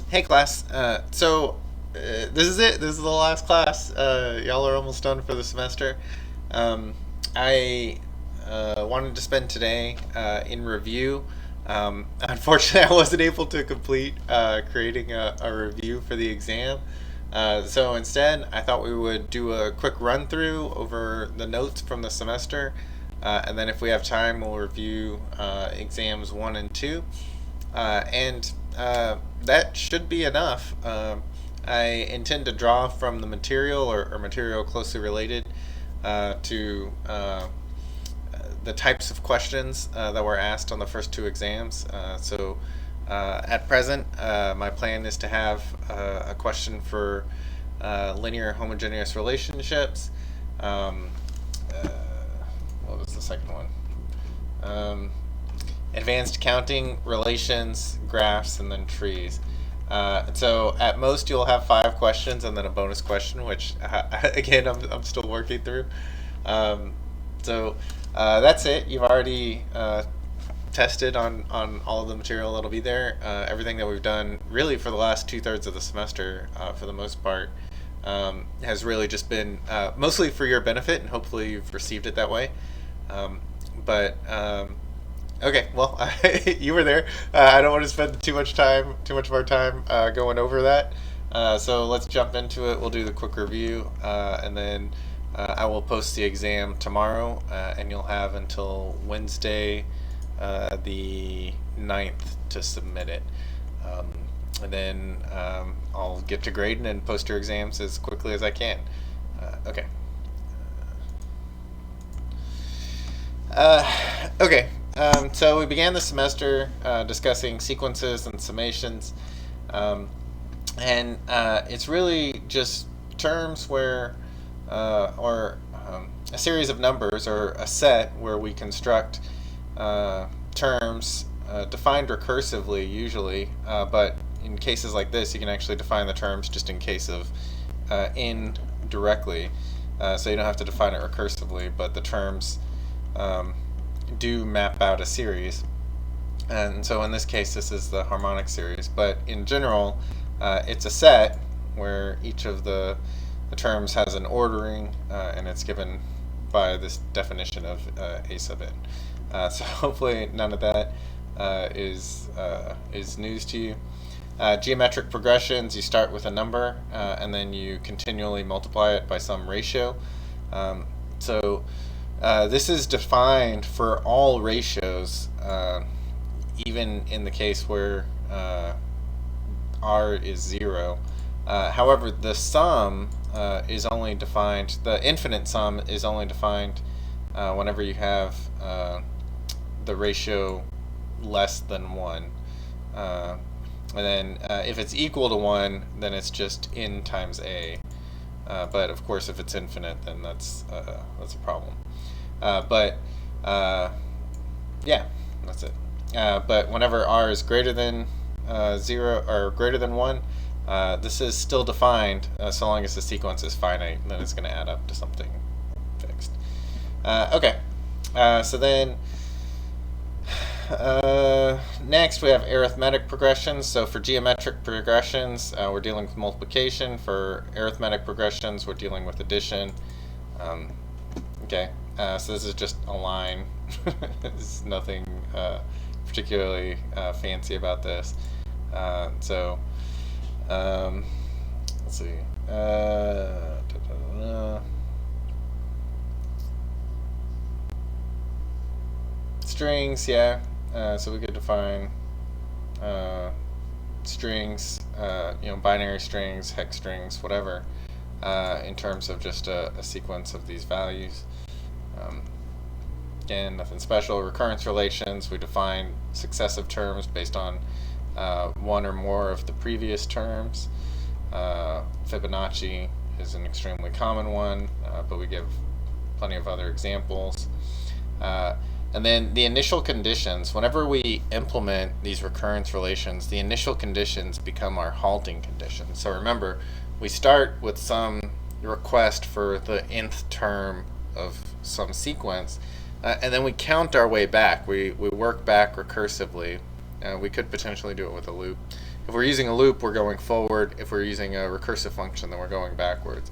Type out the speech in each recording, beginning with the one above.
Hey class. This is it. This is the last class. Y'all are almost done for the semester. I wanted to spend today in review. Unfortunately, I wasn't able to complete creating a review for the exam. So instead, I thought we would do a quick run through over the notes from the semester, and then if we have time, we'll review exams 1 and 2. And that should be enough. I intend to draw from the material or material closely related to the types of questions that were asked on the first 2 exams. At present, my plan is to have a question for linear homogeneous relationships. Um, uh, what was the second one? Advanced counting, relations, graphs, and then trees. So at most you'll have 5 questions and then a bonus question, which again I'm still working through. Um, that's it. You've already tested on all of the material that'll be there. Everything that we've done really for the last 2/3 of the semester, for the most part, has really just been mostly for your benefit, and hopefully you've received it that way. Um, but Okay, well, you were there. I don't want to spend too much of our time going over that. So let's jump into it. We'll do the quick review, and then I will post the exam tomorrow, and you'll have until Wednesday, the 9th, to submit it. Um, and then I'll get to grading and post your exams as quickly as I can. Okay. Okay, so we began the semester discussing sequences and summations, um, and it's really just terms where, or a series of numbers or a set where we construct terms defined recursively usually, but in cases like this, you can actually define the terms just in case of in directly, so you don't have to define it recursively, but the terms um, do map out a series. And so in this case, this is the harmonic series. But in general, it's a set where each of the terms has an ordering, and it's given by this definition of a sub n. So hopefully none of that is news to you. Geometric progressions, you start with a number, and then you continually multiply it by some ratio. Um, so this is defined for all ratios, even in the case where r is 0. However, the sum is only defined, the infinite sum is only defined whenever you have the ratio less than 1. And then if it's equal to 1, then it's just n times a. But of course, if it's infinite, then that's a problem. But yeah, that's it. But whenever r is greater than 0 or greater than 1, this is still defined so long as the sequence is finite, then it's going to add up to something fixed. Okay, so then next we have arithmetic progressions. So for geometric progressions, we're dealing with multiplication. For arithmetic progressions, we're dealing with addition. Okay, so this is just a line. There's nothing particularly fancy about this. Let's see. Strings, yeah. So we could define strings, binary strings, hex strings, whatever, in terms of just a sequence of these values. Again, nothing special. Recurrence relations, we define successive terms based on one or more of the previous terms. Fibonacci is an extremely common one, but we give plenty of other examples. And then the initial conditions, whenever we implement these recurrence relations, the initial conditions become our halting conditions. So remember, we start with some request for the nth term of some sequence, and then we count our way back. We work back recursively. We could potentially do it with a loop. if we're using a loop, we're going forward. If we're using a recursive function, then we're going backwards.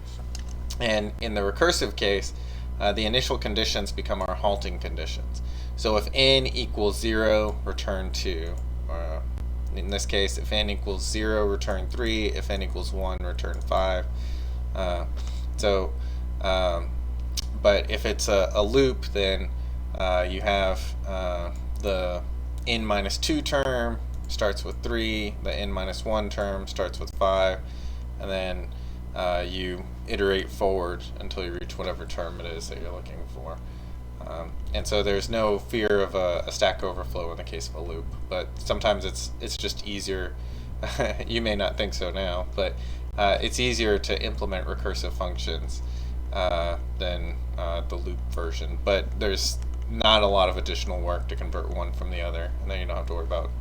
And in the recursive case, the initial conditions become our halting conditions. So if n equals 0, return 2. In this case, if n equals 0, return 3. If n equals 1, return 5. But if it's a loop, then you have the n minus 2 term starts with 3, the n minus 1 term starts with 5, and then you iterate forward until you reach whatever term it is that you're looking for. And so there's no fear of a stack overflow in the case of a loop, but sometimes it's just easier. You may not think so now, but it's easier to implement recursive functions than the loop version. But there's not a lot of additional work to convert one from the other, and then you don't have to worry about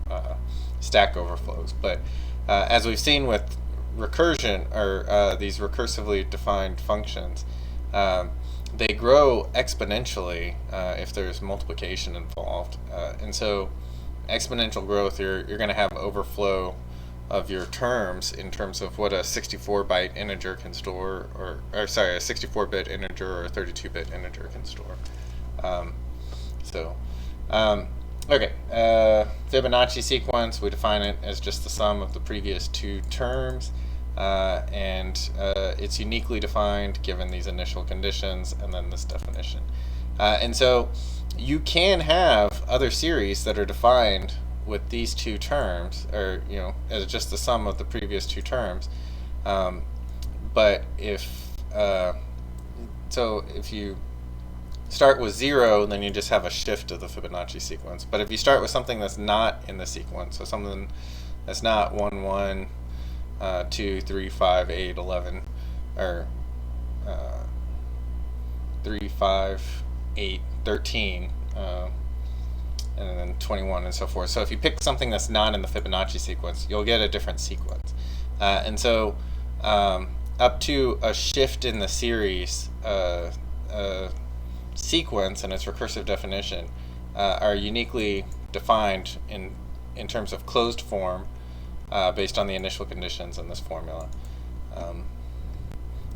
stack overflows. But as we've seen with recursion, or these recursively defined functions, they grow exponentially if there's multiplication involved. And so exponential growth, you're going to have overflow of your terms in terms of what a 64-byte integer can store, or sorry, a 64-bit integer or a 32-bit integer can store. Okay, Fibonacci sequence, we define it as just the sum of the previous two terms, and it's uniquely defined given these initial conditions and then this definition. And so you can have other series that are defined with these two terms, or as just the sum of the previous two terms. But if you start with 0, then you just have a shift of the Fibonacci sequence. But if you start with something that's not in the sequence, so something that's not 1, 1, 2, 3, 5, 8, 11, or 3, 5, 8, 13, and then 21 and so forth. So if you pick something that's not in the Fibonacci sequence, you'll get a different sequence. And so up to a shift in the series sequence and its recursive definition are uniquely defined in terms of closed form based on the initial conditions in this formula.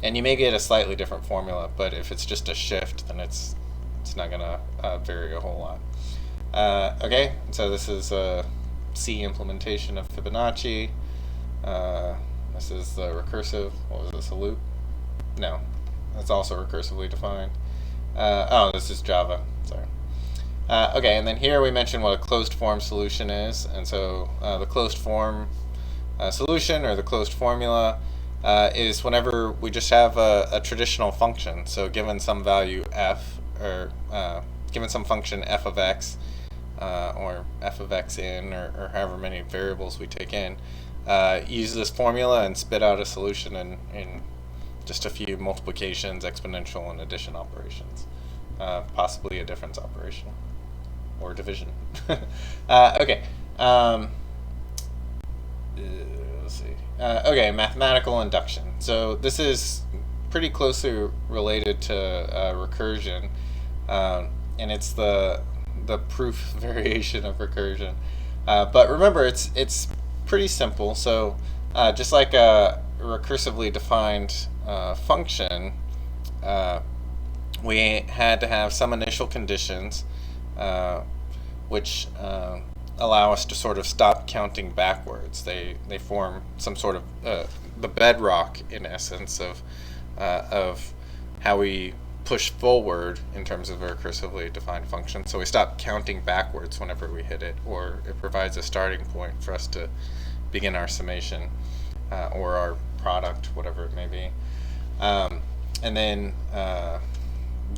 And you may get a slightly different formula, but if it's just a shift, then it's not going to vary a whole lot. Okay, so this is a C implementation of Fibonacci. This is the recursive. What was this, a loop? No, that's also recursively defined. Oh, this is Java. Sorry. Okay, and then here we mentioned what a closed form solution is. And so the closed form solution, or the closed formula, is whenever we just have a traditional function. So given some value f, or given some function f of x, or f of x in, or however many variables we take in, use this formula and spit out a solution in just a few multiplications, exponential, and addition operations, possibly a difference operation or division. Okay. Let's see. Okay, mathematical induction. So this is pretty closely related to recursion, and it's the proof variation of recursion. But remember, it's pretty simple. So just like a recursively defined function, we had to have some initial conditions which allow us to sort of stop counting backwards. They form some sort of the bedrock, in essence, of how we push forward in terms of a recursively defined function. So we stop counting backwards whenever we hit it, or it provides a starting point for us to begin our summation or our product, whatever it may be. And then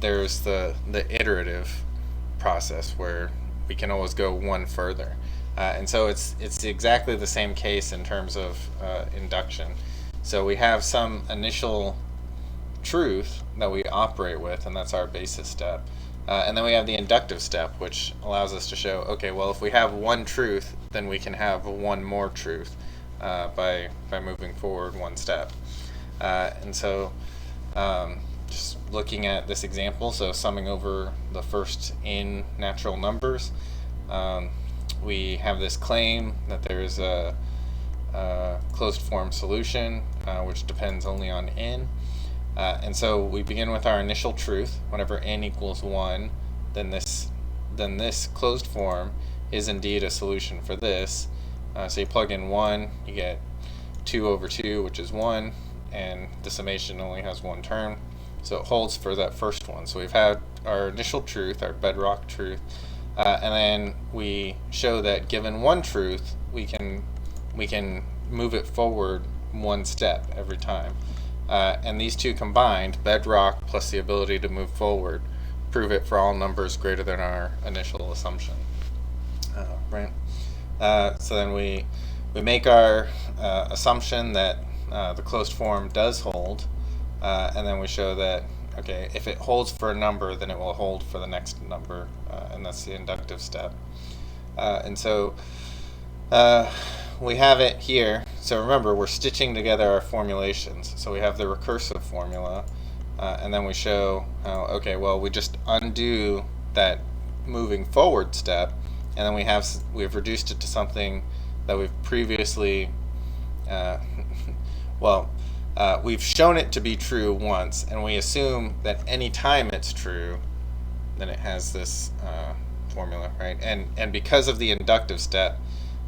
there's the iterative process, where we can always go one further. And so it's exactly the same case in terms of induction. So we have some initial truth that we operate with, and that's our basis step. And then we have the inductive step, which allows us to show, okay, well, if we have one truth, then we can have one more truth by moving forward one step. And so just looking at this example, so summing over the first n natural numbers, we have this claim that there's closed form solution, which depends only on n. And so we begin with our initial truth. Whenever n equals 1, then this closed form is indeed a solution for this. So you plug in 1, you get 2 over 2, which is 1, and the summation only has one term. So it holds for that first one. So we've had our initial truth, our bedrock truth, and then we show that given one truth, we can move it forward one step every time. And these two combined, bedrock plus the ability to move forward, prove it for all numbers greater than our initial assumption. Right? So then we make our assumption that the closed form does hold, and then we show that, okay, if it holds for a number, then it will hold for the next number, and that's the inductive step. And so we have it here. So remember, we're stitching together our formulations. So we have the recursive formula, and then we show how, okay, well, we just undo that moving forward step, and then we've reduced it to something that we've previously, we've shown it to be true once, and we assume that any time it's true, then it has this formula, right? And because of the inductive step,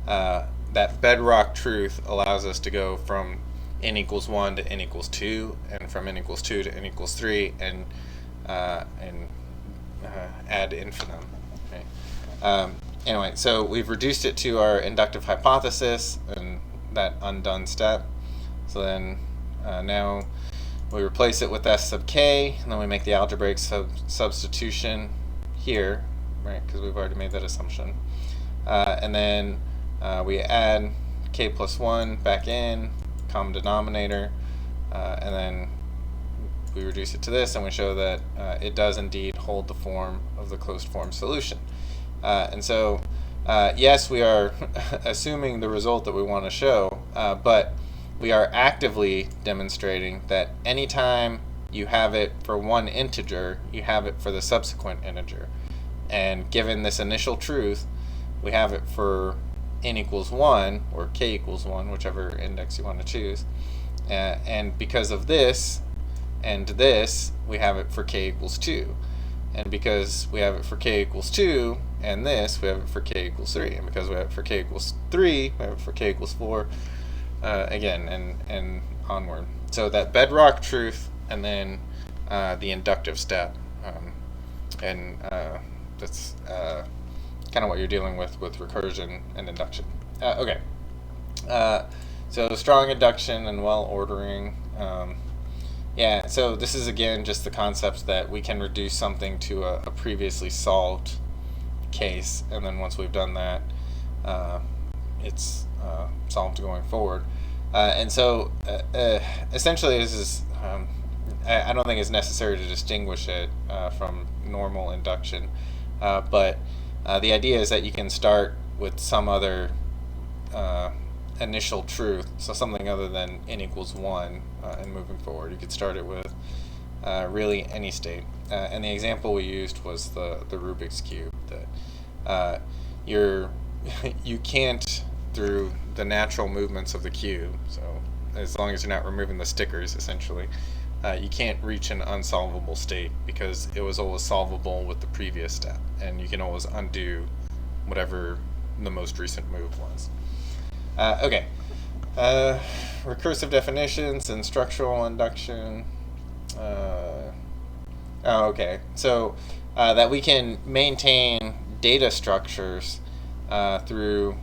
that bedrock truth allows us to go from n equals 1 to n equals 2, and from n equals 2 to n equals 3, and ad infinitum. Okay. Anyway, so we've reduced it to our inductive hypothesis and that undone step. So then now we replace it with s sub k, and then we make the algebraic substitution here, right? Because we've already made that assumption. And then we add k plus 1 back in, common denominator, and then we reduce it to this, and we show that it does indeed hold the form of the closed form solution. And so, yes, we are assuming the result that we want to show, but we are actively demonstrating that anytime you have it for one integer, you have it for the subsequent integer. And given this initial truth, we have it for n equals 1, or k equals 1, whichever index you want to choose. And because of this and this, we have it for k equals 2. And because we have it for k equals 2 and this, we have it for k equals 3. And because we have it for k equals 3, we have it for k equals 4, again, and onward. So that bedrock truth, and then the inductive step. And that's kind of what you're dealing with recursion and induction. Okay. So strong induction and well ordering. Yeah, so this is again just the concept that we can reduce something to a previously solved case, and then once we've done that, it's solved going forward. And so essentially this is, I don't think it's necessary to distinguish it from normal induction, but the idea is that you can start with some other initial truth, so something other than n equals 1, and moving forward. You could start it with really any state. And the example we used was the Rubik's Cube, that you can't, through the natural movements of the cube, so as long as you're not removing the stickers, essentially, you can't reach an unsolvable state because it was always solvable with the previous step, and you can always undo whatever the most recent move was. Okay, recursive definitions and structural induction. Okay, so that we can maintain data structures through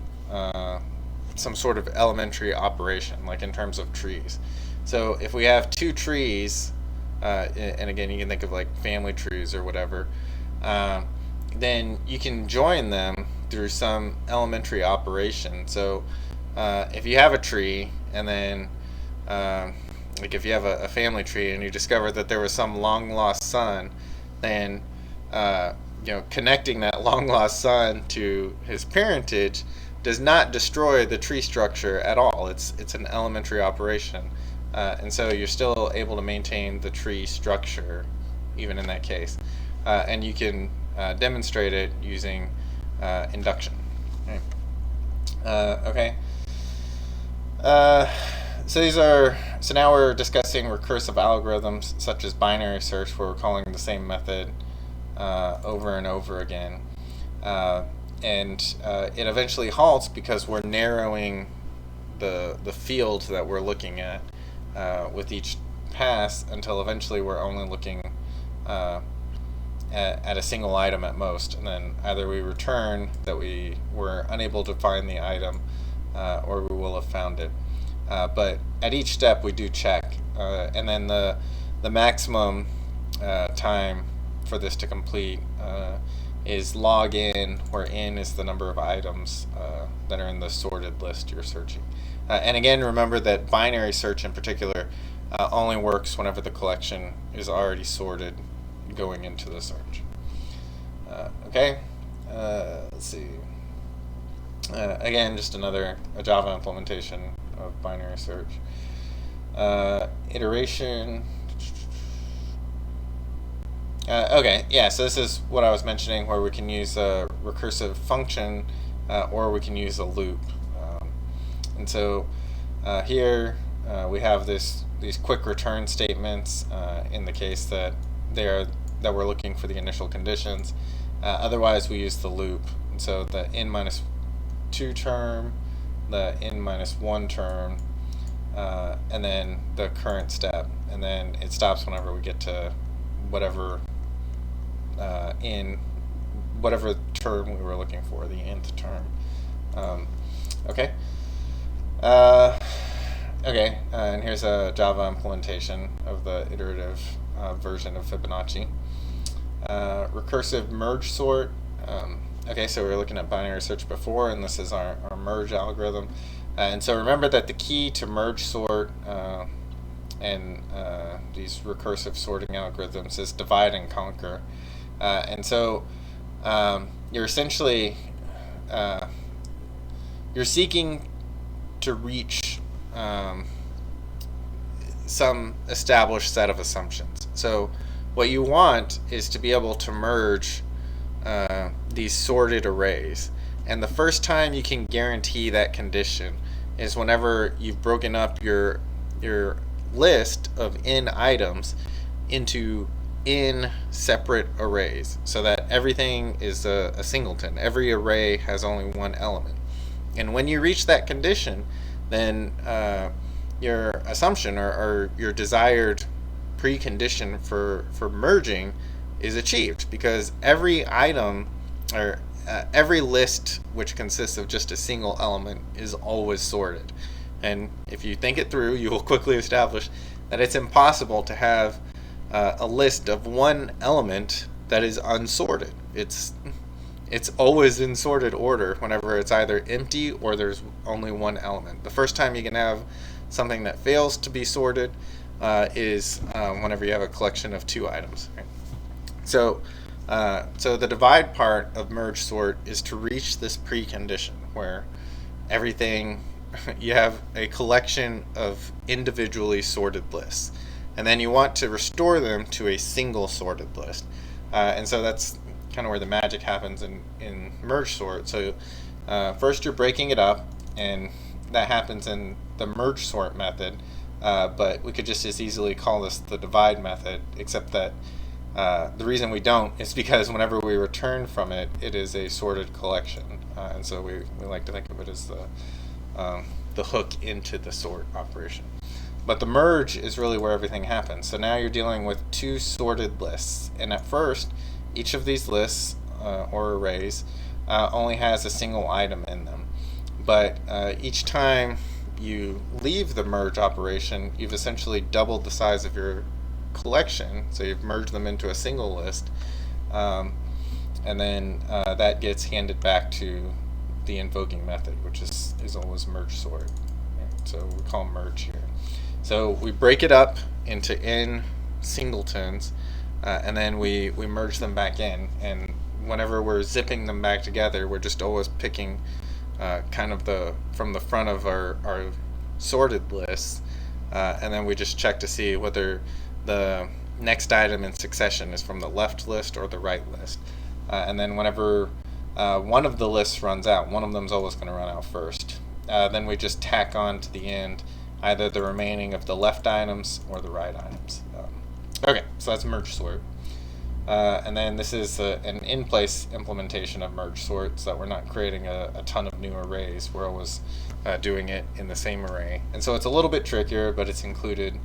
some sort of elementary operation, like in terms of trees. So if we have two trees, and again, you can think of like family trees or whatever, then you can join them through some elementary operation. So if you have a tree, and then like if you have a family tree and you discover that there was some long lost son, then connecting that long lost son to his parentage does not destroy the tree structure at all. It's an elementary operation, and so you're still able to maintain the tree structure even in that case, and you can demonstrate it using induction. Okay. Uh, so now we're discussing recursive algorithms such as binary search, where we're calling the same method over and over again. And it eventually halts because we're narrowing the field that we're looking at with each pass until eventually we're only looking at a single item at most, and then either we return that we were unable to find the item or we will have found it. But at each step we do check, and then the maximum time for this to complete is log n, where n is the number of items that are in the sorted list you're searching. And again, remember that binary search in particular only works whenever the collection is already sorted going into the search. Okay, let's see. Again, just a Java implementation of binary search. Iteration. Okay, yeah, so this is what I was mentioning, where we can use a recursive function or we can use a loop. And so here we have these quick return statements in the case that we're looking for the initial conditions. Otherwise, we use the loop. And so the n-2 term, the n-1 term, and then the current step, and then it stops whenever we get to whatever whatever term we were looking for, the nth term. Okay. Okay, and here's a Java implementation of the iterative version of Fibonacci. Recursive merge sort. Okay, so we were looking at binary search before, and this is our merge algorithm. And so remember that the key to merge sort and these recursive sorting algorithms is divide and conquer. And so you're essentially you're seeking to reach some established set of assumptions. So what you want is to be able to merge these sorted arrays. And the first time you can guarantee that condition is whenever you've broken up your list of n items into n separate arrays, so that everything is a singleton. Every array has only one element. And when you reach that condition, then your assumption or your desired precondition for merging is achieved, because every item or every list which consists of just a single element is always sorted. And if you think it through, you will quickly establish that it's impossible to have a list of one element that is unsorted. It's always in sorted order whenever it's either empty or there's only one element. The first time you can have something that fails to be sorted is whenever you have a collection of two items. Right? So the divide part of merge sort is to reach this precondition where everything, you have a collection of individually sorted lists, and then you want to restore them to a single sorted list. And so that's kind of where the magic happens in merge sort. So first you're breaking it up, and that happens in the merge sort method, but we could just as easily call this the divide method, except that the reason we don't is because whenever we return from it, it is a sorted collection, and so we like to think of it as the hook into the sort operation. But the merge is really where everything happens. So now you're dealing with two sorted lists, and at first each of these lists or arrays only has a single item in them. But each time you leave the merge operation, you've essentially doubled the size of your collection, so you've merged them into a single list, and then that gets handed back to the invoking method, which is always merge sort. Right? So we call merge here. So we break it up into n singletons, and then we merge them back in, and whenever we're zipping them back together, we're just always picking kind of from the front of our sorted lists, and then we just check to see whether the next item in succession is from the left list or the right list. And then whenever one of the lists runs out, one of them is always going to run out first. then we just tack on to the end either the remaining of the left items or the right items. Okay, so that's merge sort. And then this is an in-place implementation of merge sort, so that we're not creating a ton of new arrays. We're always doing it in the same array. And so it's a little bit trickier, but it's included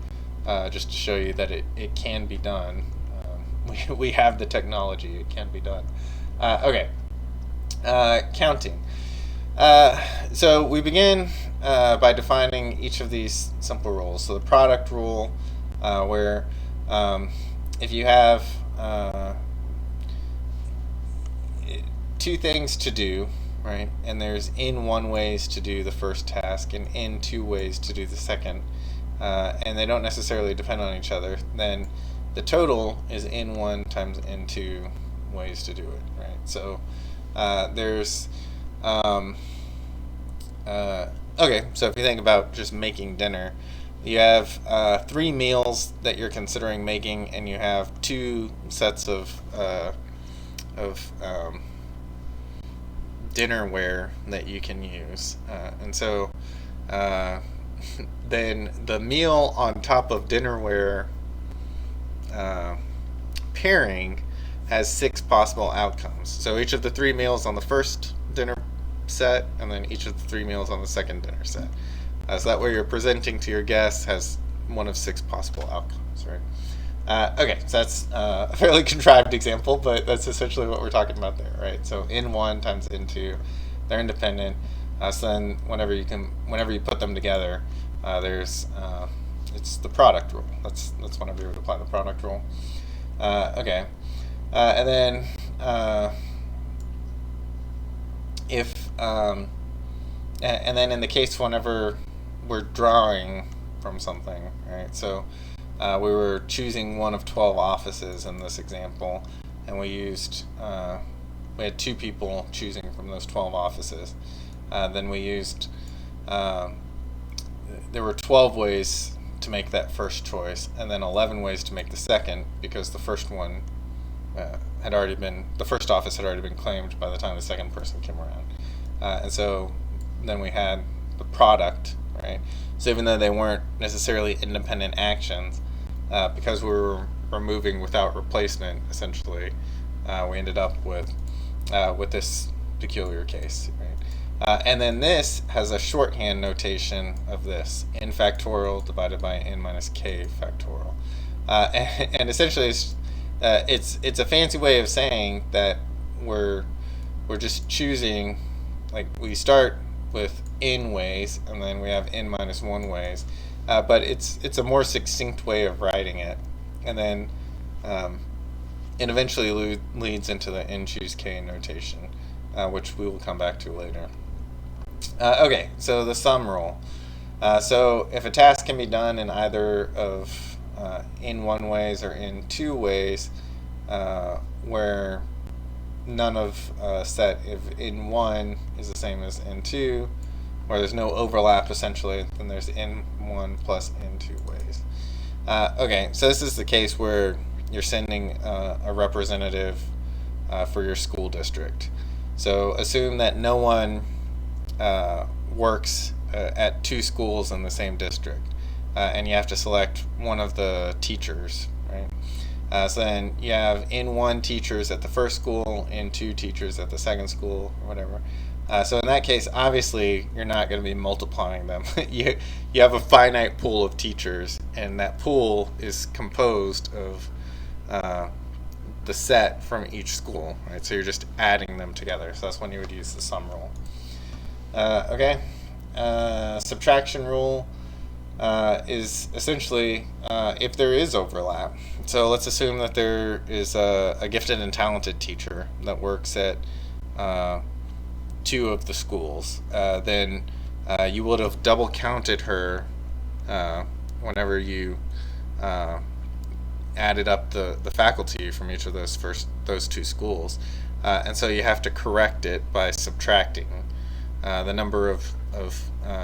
just to show you that it can be done. We have the technology, it can be done. Okay, counting. So we begin by defining each of these simple rules. So the product rule, where if you have two things to do, right, and there's in one ways to do the first task and in two ways to do the second, and they don't necessarily depend on each other, then the total is in one times in two ways to do it, right? So there's okay, so if you think about just making dinner, you have 3 meals that you're considering making, and you have 2 sets of dinnerware that you can use, and so then the meal on top of dinnerware pairing has 6 possible outcomes. So each of the 3 meals on the first dinner set, and then each of the 3 meals on the second dinner set. So that way you're presenting to your guests has one of 6 possible outcomes, right? Okay, so that's a fairly contrived example, but that's essentially what we're talking about there, right? So in 1 times in 2, they're independent. So then whenever you put them together, it's the product rule. That's whenever you would apply the product rule. Okay, and then and then in the case whenever we're drawing from something, right? So we were choosing one of 12 offices in this example, and we had 2 people choosing from those 12 offices. Then we used there were 12 ways to make that first choice, and then 11 ways to make the second, because the first one the first office had already been claimed by the time the second person came around. And so then we had the product, right? So even though they weren't necessarily independent actions, because we were removing without replacement, essentially, we ended up with this peculiar case, right? And then this has a shorthand notation of this: n factorial divided by n minus k factorial. And essentially it's a fancy way of saying that we're just choosing, like, we start with n ways and then we have n minus 1 ways, but it's a more succinct way of writing it, and then it eventually leads into the n choose k notation, which we will come back to later. Okay, so the sum rule. So if a task can be done in either of in 1 ways or in 2 ways, where none of set if in 1 is the same as in 2, or there's no overlap essentially, then there's in 1 plus in 2 ways. Okay, so this is the case where you're sending a representative for your school district. So assume that no one works at 2 schools in the same district, and you have to select one of the teachers, right? So then you have in 1 teachers at the first school, in 2 teachers at the second school, or whatever. So in that case, obviously, you're not going to be multiplying them. you have a finite pool of teachers, and that pool is composed of the set from each school, right? So you're just adding them together. So that's when you would use the sum rule. Okay, subtraction rule is essentially if there is overlap. So let's assume that there is a gifted and talented teacher that works at 2 of the schools. Then you would have double counted her whenever you added up the faculty from each of those 2 schools, and so you have to correct it by subtracting the number of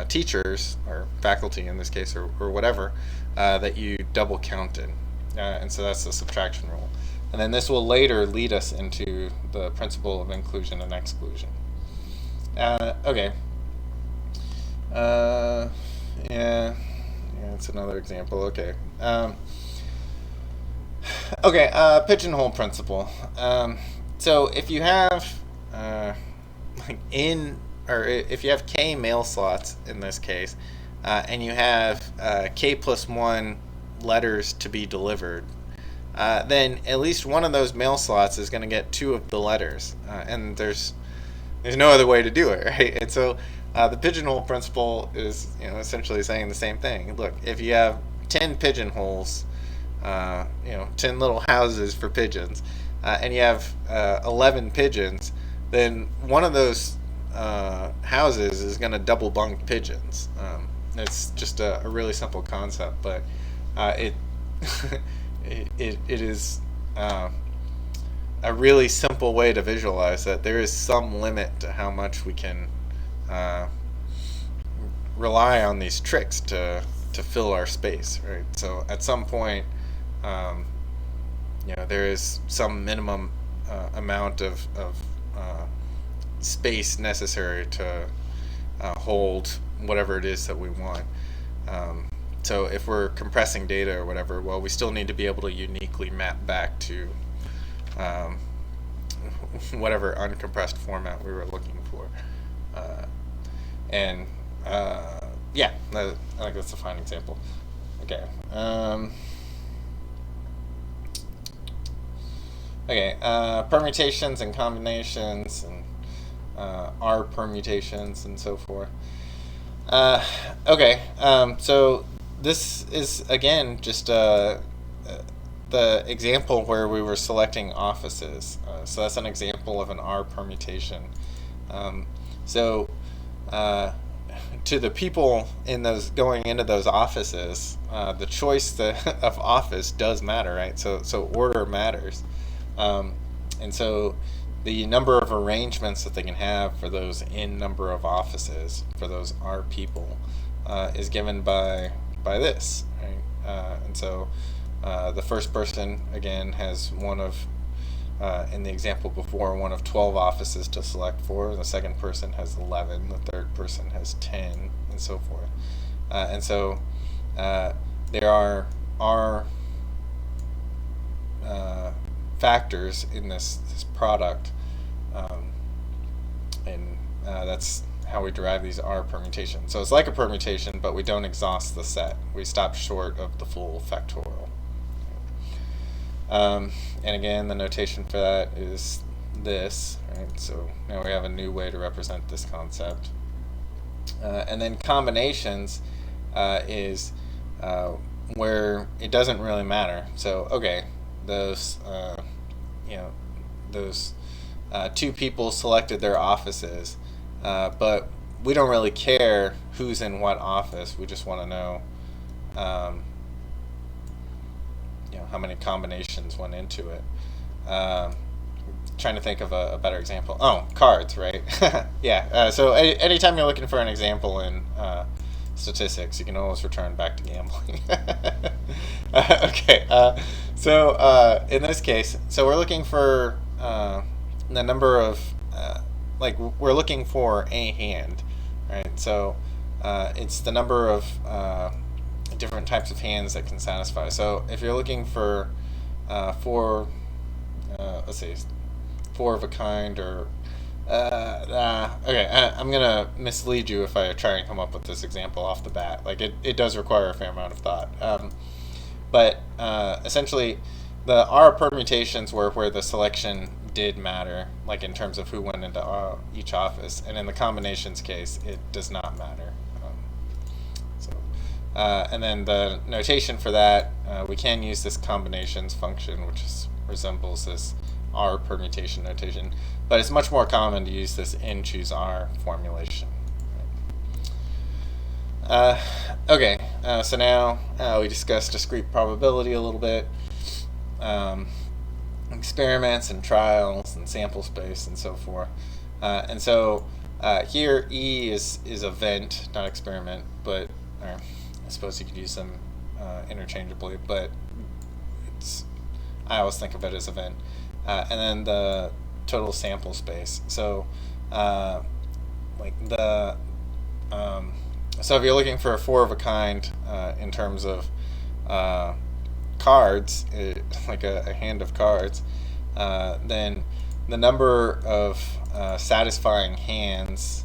teachers, or faculty in this case, or whatever, that you double counted, and so that's the subtraction rule. And then this will later lead us into the principle of inclusion and exclusion. Okay, Yeah, it's another example. Okay. Okay, pigeonhole principle. So if you have like if you have k mail slots in this case, and you have k plus 1 letters to be delivered, then at least one of those mail slots is going to get 2 of the letters, and there's no other way to do it, right? And so the pigeonhole principle is essentially saying the same thing. Look, if you have 10 pigeonholes, 10 little houses for pigeons, and you have 11 pigeons, then one of those houses is going to double bunk pigeons. It's just a really simple concept, but it it is a really simple way to visualize that there is some limit to how much we can rely on these tricks to fill our space, right? So at some point, there is some minimum amount of space necessary to hold whatever it is that we want. So if we're compressing data or whatever, well, we still need to be able to uniquely map back to whatever uncompressed format we were looking for. Yeah, I think that's a fine example. Okay. Permutations and combinations and R permutations and so forth. So this is again just the example where we were selecting offices. So that's an example of an R permutation. To the people in those going into those offices, the choice of office does matter, right? So order matters, and so the number of arrangements that they can have for those n number of offices for those R people is given by this, right? And so the first person again has one of in the example before, one of 12 offices to select for. The second person has 11. The third person has 10, and so forth. And so there are factors in this product, and that's how we derive these R permutations. So it's like a permutation, but we don't exhaust the set. We stop short of the full factorial. And again, the notation for that is this, right? So now we have a new way to represent this concept. And then combinations is where it doesn't really matter. So okay, those two people selected their offices, but we don't really care who's in what office. We just want to know how many combinations went into it. Trying to think of a better example. Oh, cards, right? Yeah. So anytime you're looking for an example in statistics, you can always return back to gambling. Okay. So in this case, so we're looking for the number of we're looking for a hand, right? So it's the number of different types of hands that can satisfy. So if you're looking for four of a kind, or I'm gonna mislead you if I try and come up with this example off the bat. Like it does require a fair amount of thought, but essentially the R permutations were where the selection did matter, like in terms of who went into each office, and in the combinations case it does not matter. And then the notation for that, we can use this combinations function, which resembles this R permutation notation, but it's much more common to use this n choose R formulation. So now we discussed discrete probability a little bit, experiments and trials and sample space and so forth. And so here E is event, not experiment, but I suppose you could use them interchangeably, but I always think of it as event. And then the total sample space. So So if you're looking for a 4 of a kind in terms of cards, like a hand of cards, then the number of satisfying hands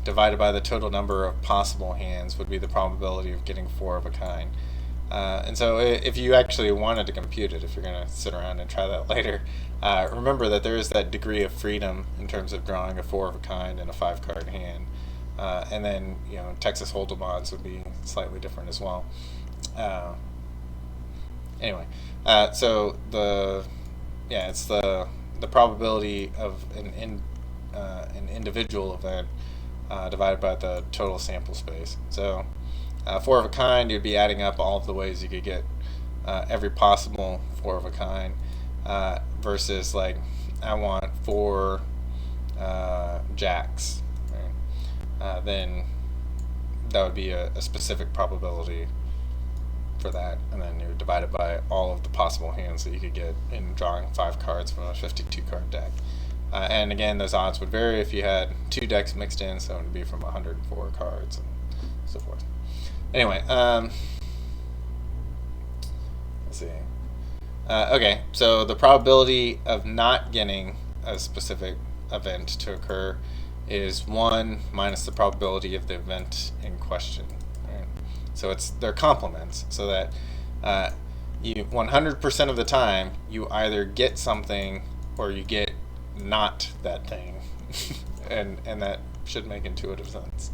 divided by the total number of possible hands would be the probability of getting 4 of a kind. And so if you actually wanted to compute it, if you're going to sit around and try that later, remember that there is that degree of freedom in terms of drawing a 4 of a kind and a 5-card hand. And then, Texas Hold'em odds would be slightly different as well. Anyway, so it's the probability of an individual event divided by the total sample space. So 4 of a kind, you'd be adding up all of the ways you could get every possible 4 of a kind versus like I want 4 jacks. Right? Then that would be a specific probability for that, and then you divide it by all of the possible hands that you could get in drawing 5 cards from a 52-card deck. And again, those odds would vary if you had 2 decks mixed in, so it would be from 104 cards and so forth. Anyway, let's see. Okay, so the probability of not getting a specific event to occur is 1 minus the probability of the event in question. Right? So they're complements, so that you 100% of the time you either get something or you get not that thing, and that should make intuitive sense.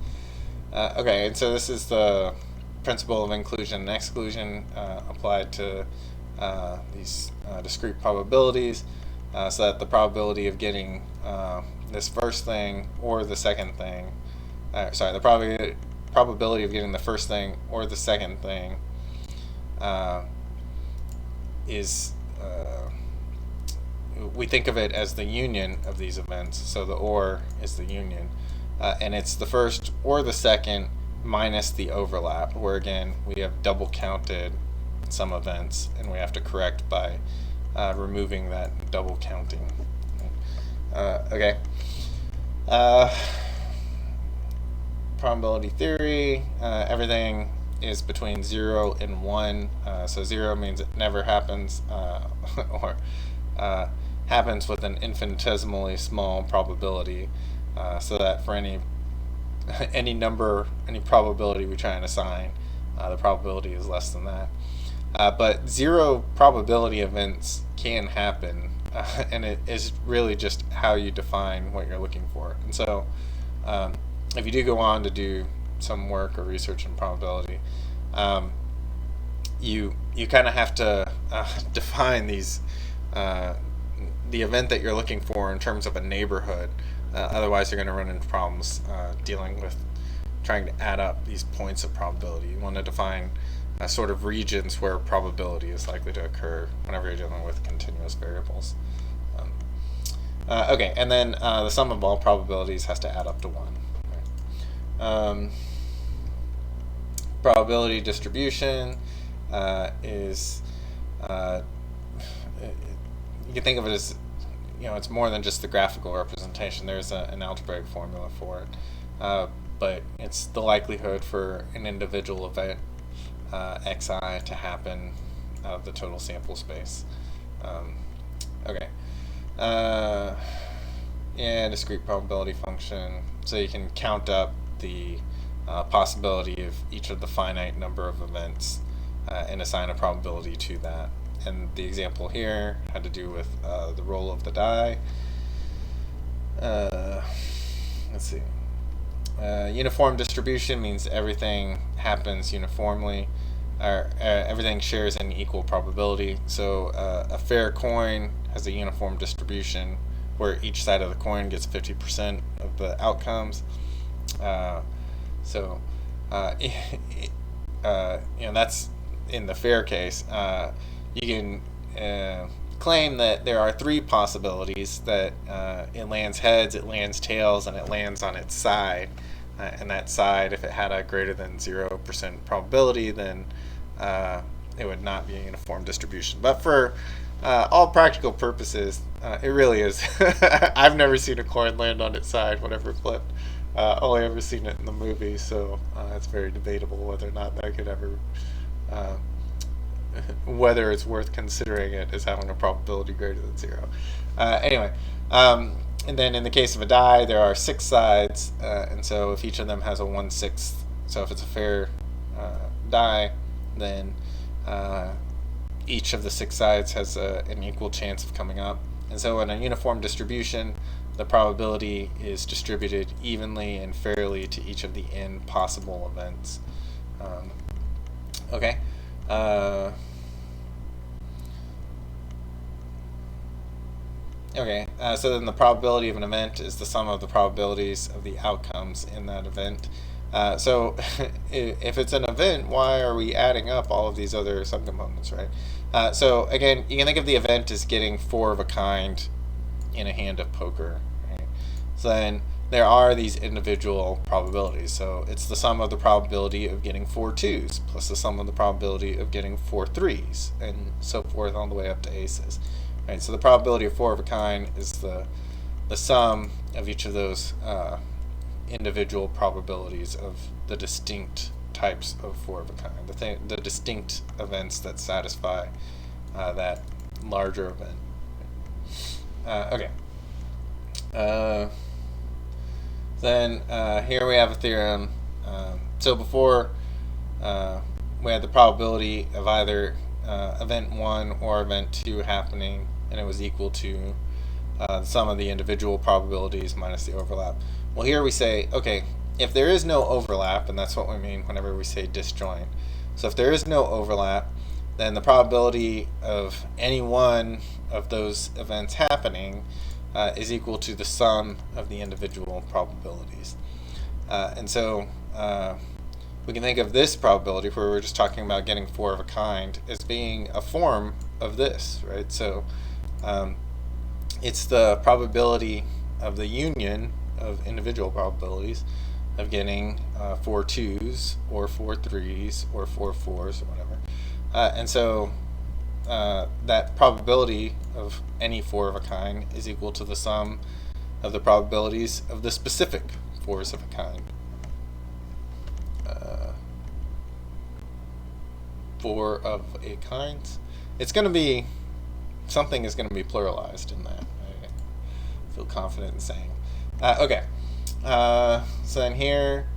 Okay, and so this is the principle of inclusion and exclusion applied to these discrete probabilities, so that the probability of getting this first thing or the second thing, the probability of getting the first thing or the second thing is we think of it as the union of these events. So the or is the union, and it's the first or the second minus the overlap, where again we have double counted some events and we have to correct by removing that double counting. Okay. Probability theory, everything is between 0 and 1. So 0 means it never happens, or happens with an infinitesimally small probability, so that for any number, any probability we try and assign, the probability is less than that. But 0 probability events can happen, and it is really just how you define what you're looking for. And so if you do go on to do some work or research in probability, you kind of have to define these the event that you're looking for in terms of a neighborhood. Otherwise, you're going to run into problems dealing with trying to add up these points of probability. You want to define sort of regions where probability is likely to occur whenever you're dealing with continuous variables. Okay, and then the sum of all probabilities has to add up to 1. Right? Probability distribution is you can think of it as, it's more than just the graphical representation. There's an algebraic formula for it, but it's the likelihood for an individual event xi to happen out of the total sample space. Okay. Discrete probability function. So you can count up the possibility of each of the finite number of events and assign a probability to that. And the example here had to do with the roll of the die. Let's see. Uniform distribution means everything happens uniformly, or everything shares an equal probability. So a fair coin has a uniform distribution where each side of the coin gets 50% of the outcomes. That's in the fair case. You can claim that there are 3 possibilities, that it lands heads, it lands tails, and it lands on its side. And that side, if it had a greater than 0% probability, then it would not be a uniform distribution. But for all practical purposes, it really is. I've never seen a coin land on its side whenever flipped. Only ever seen it in the movie, so it's very debatable whether or not that could ever, uh, whether it's worth considering it as having a probability greater than zero. Anyway, and then in the case of a die, there are 6 sides, and so if each of them has a 1/6, so if it's a fair die, then each of the 6 sides has an equal chance of coming up. And so in a uniform distribution, the probability is distributed evenly and fairly to each of the n possible events. Okay. So then the probability of an event is the sum of the probabilities of the outcomes in that event. So if it's an event, why are we adding up all of these other subcomponents, right? So again, you can think of the event as getting 4 of a kind in a hand of poker, right? So then there are these individual probabilities. So it's the sum of the probability of getting 4 2s plus the sum of the probability of getting 4 3s, and so forth all the way up to aces. Right, so the probability of 4 of a kind is the sum of each of those individual probabilities of the distinct types of 4 of a kind, the distinct events that satisfy that larger event. Okay. Then here we have a theorem. So before we had the probability of either event 1 or event 2 happening, and it was equal to the sum of the individual probabilities minus the overlap. Well, here we say, okay, if there is no overlap, and that's what we mean whenever we say disjoint. So if there is no overlap, then the probability of any one of those events happening is equal to the sum of the individual probabilities. And so we can think of this probability, where we're just talking about getting 4 of a kind, as being a form of this, right? So it's the probability of the union of individual probabilities of getting 4 2s or 4 3s or 4 4s or whatever. And so that probability of any 4 of a kind is equal to the sum of the probabilities of the specific 4s of a kind. 4 of a kind. It's going to be, something is going to be pluralized in that. I feel confident in saying. Okay. So then here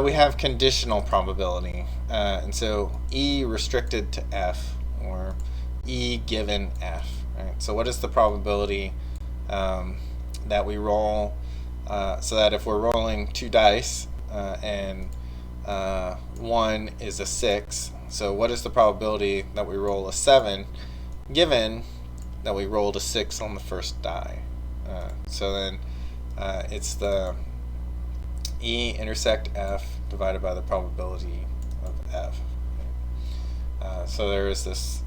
we have conditional probability. And so E restricted to F, or E given F. Right? So what is the probability that we roll, so that if we're rolling 2 dice and 1 is a 6, so what is the probability that we roll a 7 given that we rolled a 6 on the first die? So then it's the E intersect F divided by the probability of F. So there is this,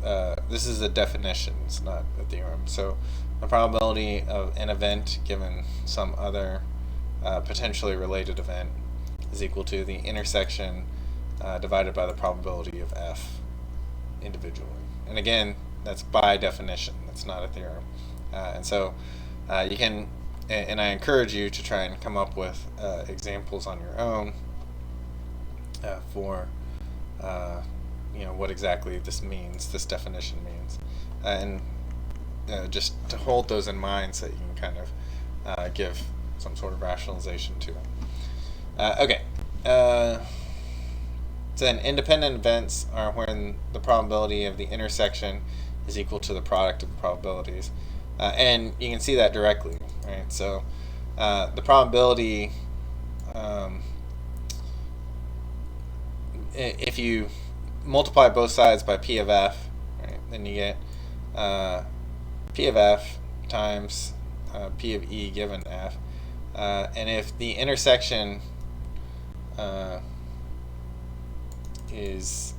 this is a definition, it's not a theorem. So the probability of an event given some other potentially related event is equal to the intersection divided by the probability of F individually. And again, that's by definition, that's not a theorem. And so you can, and I encourage you to try and come up with examples on your own for what exactly this means, this definition means, and just to hold those in mind so that you can kind of give some sort of rationalization to it. Okay. Then independent events are when the probability of the intersection is equal to the product of the probabilities. And you can see that directly, right? So the probability, if you multiply both sides by P of F, right, then you get P of F times P of E given F. And if the intersection is,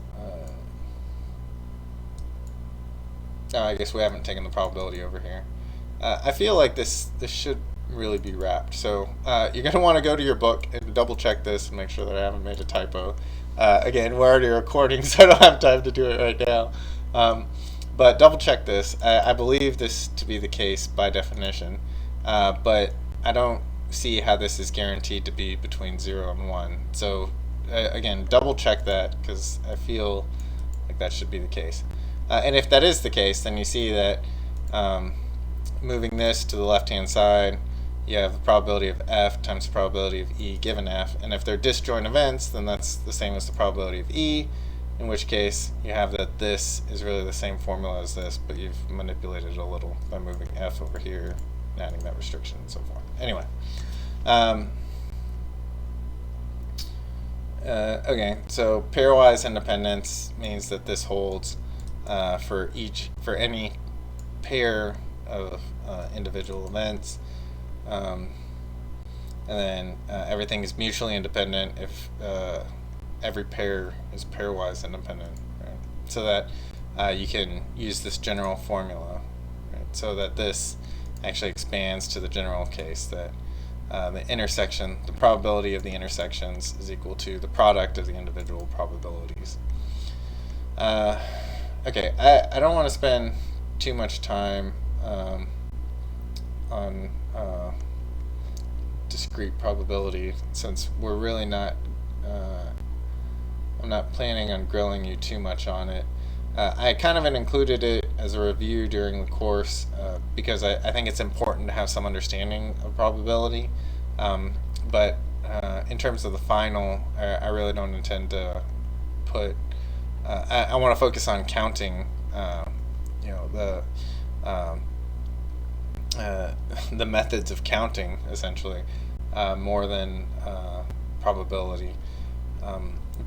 I guess we haven't taken the probability over here. I feel like this should really be wrapped. So you're going to want to go to your book and double check this and make sure that I haven't made a typo. Again, we're already recording, so I don't have time to do it right now. But double check this. I believe this to be the case by definition, but I don't see how this is guaranteed to be between 0 and 1. So again, double check that, because I feel like that should be the case. And if that is the case, then you see that moving this to the left-hand side, you have the probability of f times the probability of e given f. And if they're disjoint events, then that's the same as the probability of e, in which case you have that this is really the same formula as this, but you've manipulated it a little by moving f over here, adding that restriction, and so forth. Anyway. Okay, so pairwise independence means that this holds for any pair of individual events, and then everything is mutually independent if every pair is pairwise independent, right? So that you can use this general formula, right? So that this actually expands to the general case that the probability of the intersections is equal to the product of the individual probabilities. Okay, I don't want to spend too much time on discrete probability, since we're really not, I'm not planning on grilling you too much on it. I kind of included it as a review during the course because I think it's important to have some understanding of probability. But in terms of the final, I really don't intend to put. I want to focus on counting, the methods of counting, essentially, more than probability.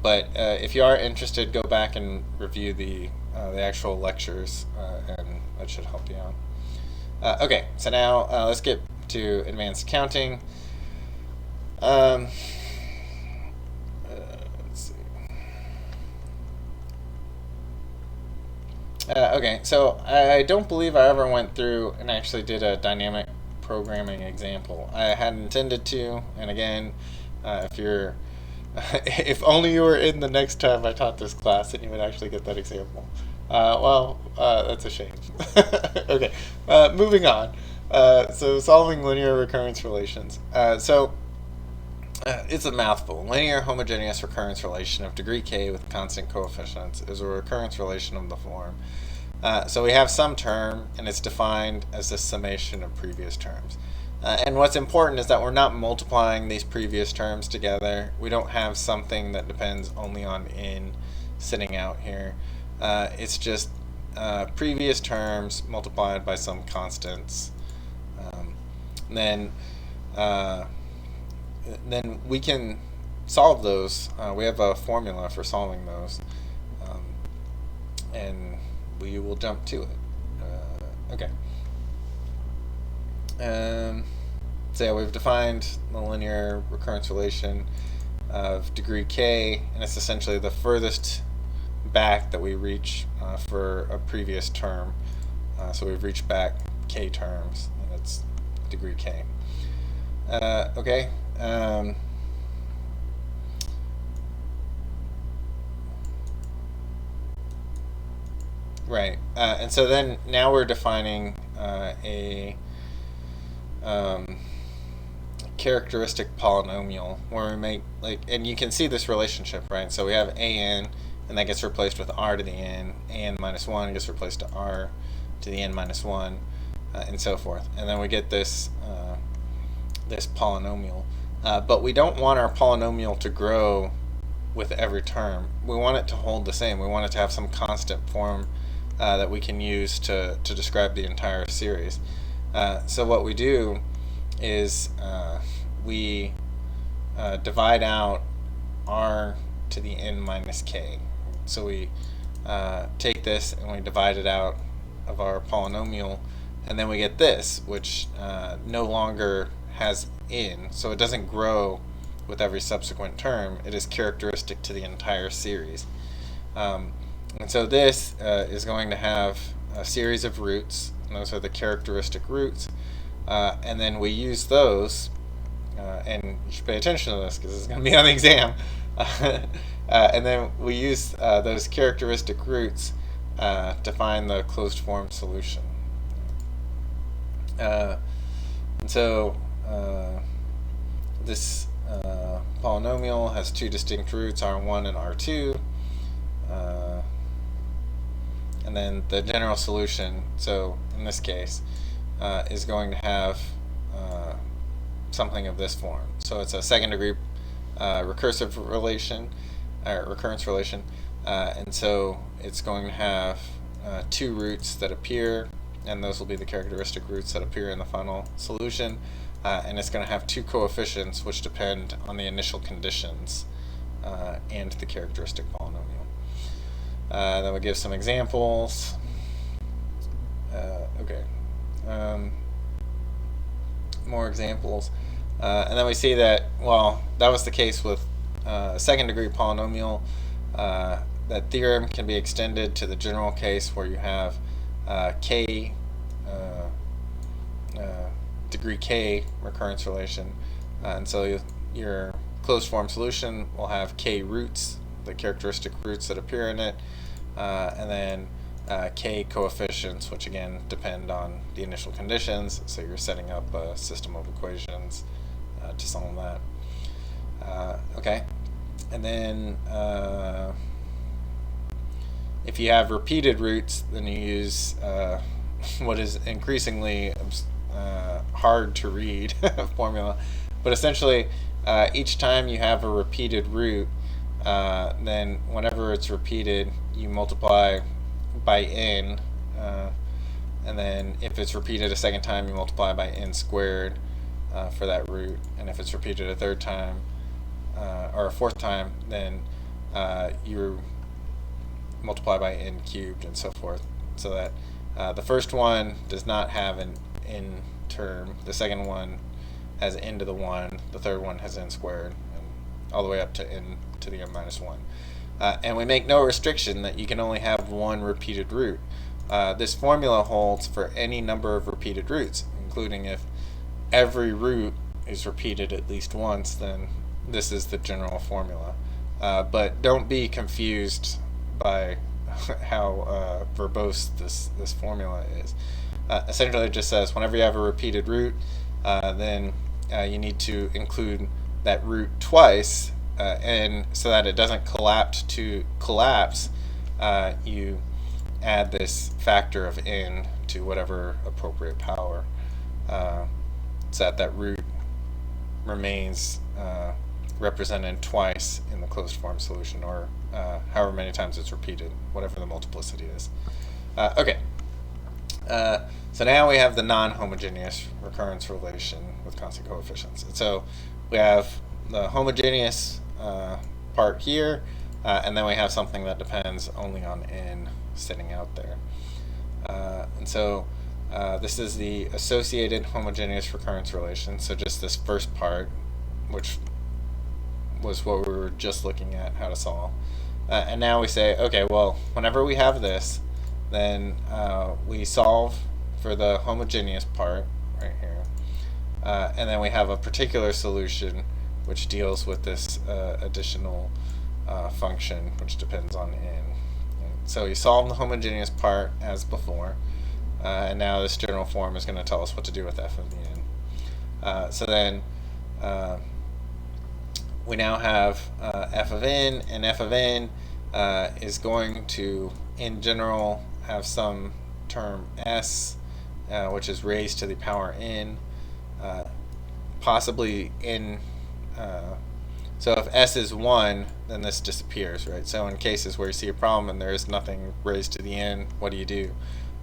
But if you are interested, go back and review the actual lectures, and that should help you out. Okay, so now let's get to advanced counting. Let's see. Okay, so I don't believe I ever went through and actually did a dynamic programming example. I had intended to, and again, if only you were in the next time I taught this class, then you would actually get that example. That's a shame. Okay, moving on. So solving linear recurrence relations. It's a mouthful. Linear homogeneous recurrence relation of degree k with constant coefficients is a recurrence relation of the form. So we have some term, and it's defined as the summation of previous terms. And what's important is that we're not multiplying these previous terms together. We don't have something that depends only on n sitting out here. It's just previous terms multiplied by some constants. Then we can solve those. We have a formula for solving those, and we will jump to it. Okay. So yeah, we've defined the linear recurrence relation of degree k, and it's essentially the furthest back that we reach for a previous term. So we've reached back k terms, and it's degree k. Okay. Right. And so then now we're defining a characteristic polynomial where we make, and you can see this relationship, right? So we have an, and that gets replaced with r to the n, an minus 1 gets replaced to r to the n minus 1, and so forth. And then we get this this polynomial. But we don't want our polynomial to grow with every term. We want it to hold the same. We want it to have some constant form that we can use to describe the entire series. So what we do is we divide out r to the n minus k. So we take this and we divide it out of our polynomial, and then we get this, which no longer has n, so it doesn't grow with every subsequent term. It is characteristic to the entire series. And so this is going to have a series of roots, and those are the characteristic roots, and then we use those, and you should pay attention to this because it's going to be on the exam, and then we use those characteristic roots to find the closed form solution. And so this polynomial has two distinct roots, R1 and R2. And then the general solution, so in this case, is going to have something of this form. So it's a second degree recursive relation, or recurrence relation, and so it's going to have two roots that appear, and those will be the characteristic roots that appear in the final solution, and it's going to have two coefficients which depend on the initial conditions and the characteristic polynomial. Then we give some examples. Okay. More examples. And then we see that, well, that was the case with second degree polynomial. That theorem can be extended to the general case where you have k, degree k recurrence relation. And so your closed form solution will have k roots, the characteristic roots that appear in it, and then k coefficients, which again depend on the initial conditions. So you're setting up a system of equations to solve that. Okay, and then if you have repeated roots, then you use what is increasingly hard to read formula, but essentially each time you have a repeated root, then whenever it's repeated, you multiply by n, and then if it's repeated a second time, you multiply by n squared for that root, and if it's repeated a third time or a fourth time, then you multiply by n cubed and so forth, so that the first one does not have an n term, the second one has n to the 1, the third one has n squared, and all the way up to n to the n minus 1. And we make no restriction that you can only have one repeated root. This formula holds for any number of repeated roots, including if every root is repeated at least once, then this is the general formula. But don't be confused by how verbose this formula is. Essentially it just says whenever you have a repeated root, then you need to include that root twice, and so that it doesn't collapse, you add this factor of n to whatever appropriate power, so that root remains represented twice in the closed form solution, or however many times it's repeated, whatever the multiplicity is. Okay, so now we have the non-homogeneous recurrence relation with constant coefficients. And so we have the homogeneous part here, and then we have something that depends only on n sitting out there. And so this is the associated homogeneous recurrence relation, so just this first part, which was what we were just looking at how to solve. And now we say, okay, well, whenever we have this, then we solve for the homogeneous part right here, and then we have a particular solution which deals with this additional function which depends on n. So you solve the homogeneous part as before, and now this general form is going to tell us what to do with f of the n. So then we now have f of n, and f of n is going to, in general, have some term s, which is raised to the power n, possibly n. So if s is 1, then this disappears, right? So in cases where you see a problem and there is nothing raised to the n, what do?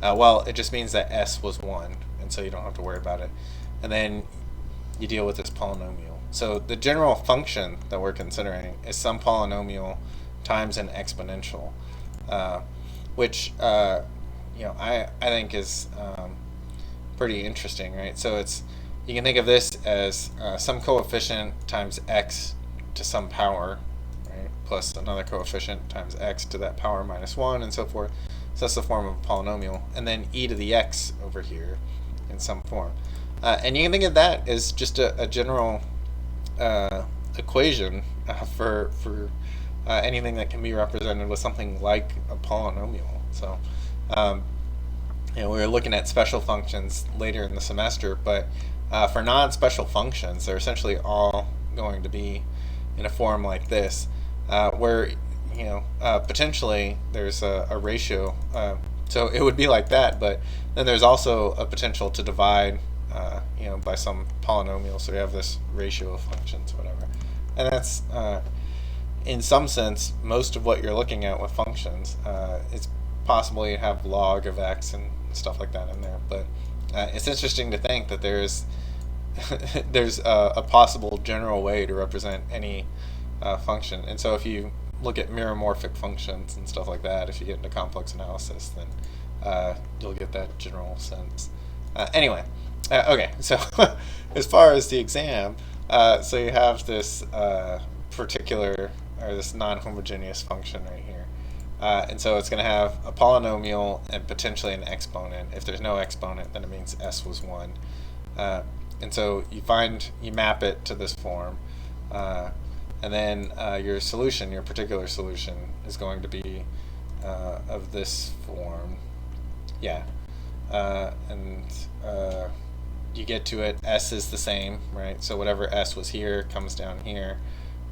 Well, it just means that s was 1, and so you don't have to worry about it. And then you deal with this polynomial. So the general function that we're considering is some polynomial times an exponential, which I think is pretty interesting, right? So you can think of this as some coefficient times x to some power, right, plus another coefficient times x to that power minus 1, and so forth. So that's the form of a polynomial, and then e to the x over here in some form. And you can think of that as just a general equation for anything that can be represented with something like a polynomial. So we were looking at special functions later in the semester, but For non-special functions, they're essentially all going to be in a form like this, where potentially there's a ratio. So it would be like that, but then there's also a potential to divide, by some polynomial. So we have this ratio of functions, whatever, and that's in some sense most of what you're looking at with functions. It's possible you have log of x and stuff like that in there, but it's interesting to think that there's a possible general way to represent any function. And so if you look at meromorphic functions and stuff like that, if you get into complex analysis, then you'll get that general sense. Anyway, okay, so as far as the exam, so you have this particular, or this non-homogeneous function right here. And so it's going to have a polynomial and potentially an exponent. If there's no exponent, then it means s was 1. And so you map it to this form. And then your solution, your particular solution, is going to be of this form. Yeah. And you get to it, s is the same, right? So whatever s was here comes down here.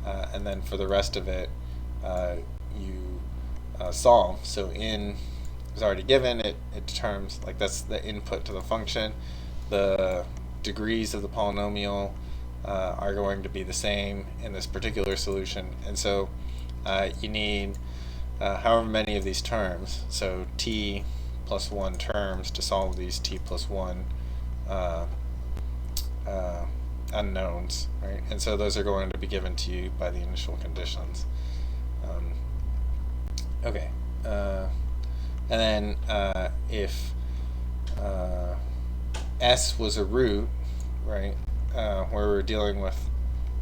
And then for the rest of it, you solve. So n is already given. It determines, like, that's the input to the function. The degrees of the polynomial are going to be the same in this particular solution, and so you need however many of these terms, so t plus 1 terms to solve these t plus 1 unknowns, right? And so those are going to be given to you by the initial conditions. Okay, and then if s was a root, right, where we were dealing with,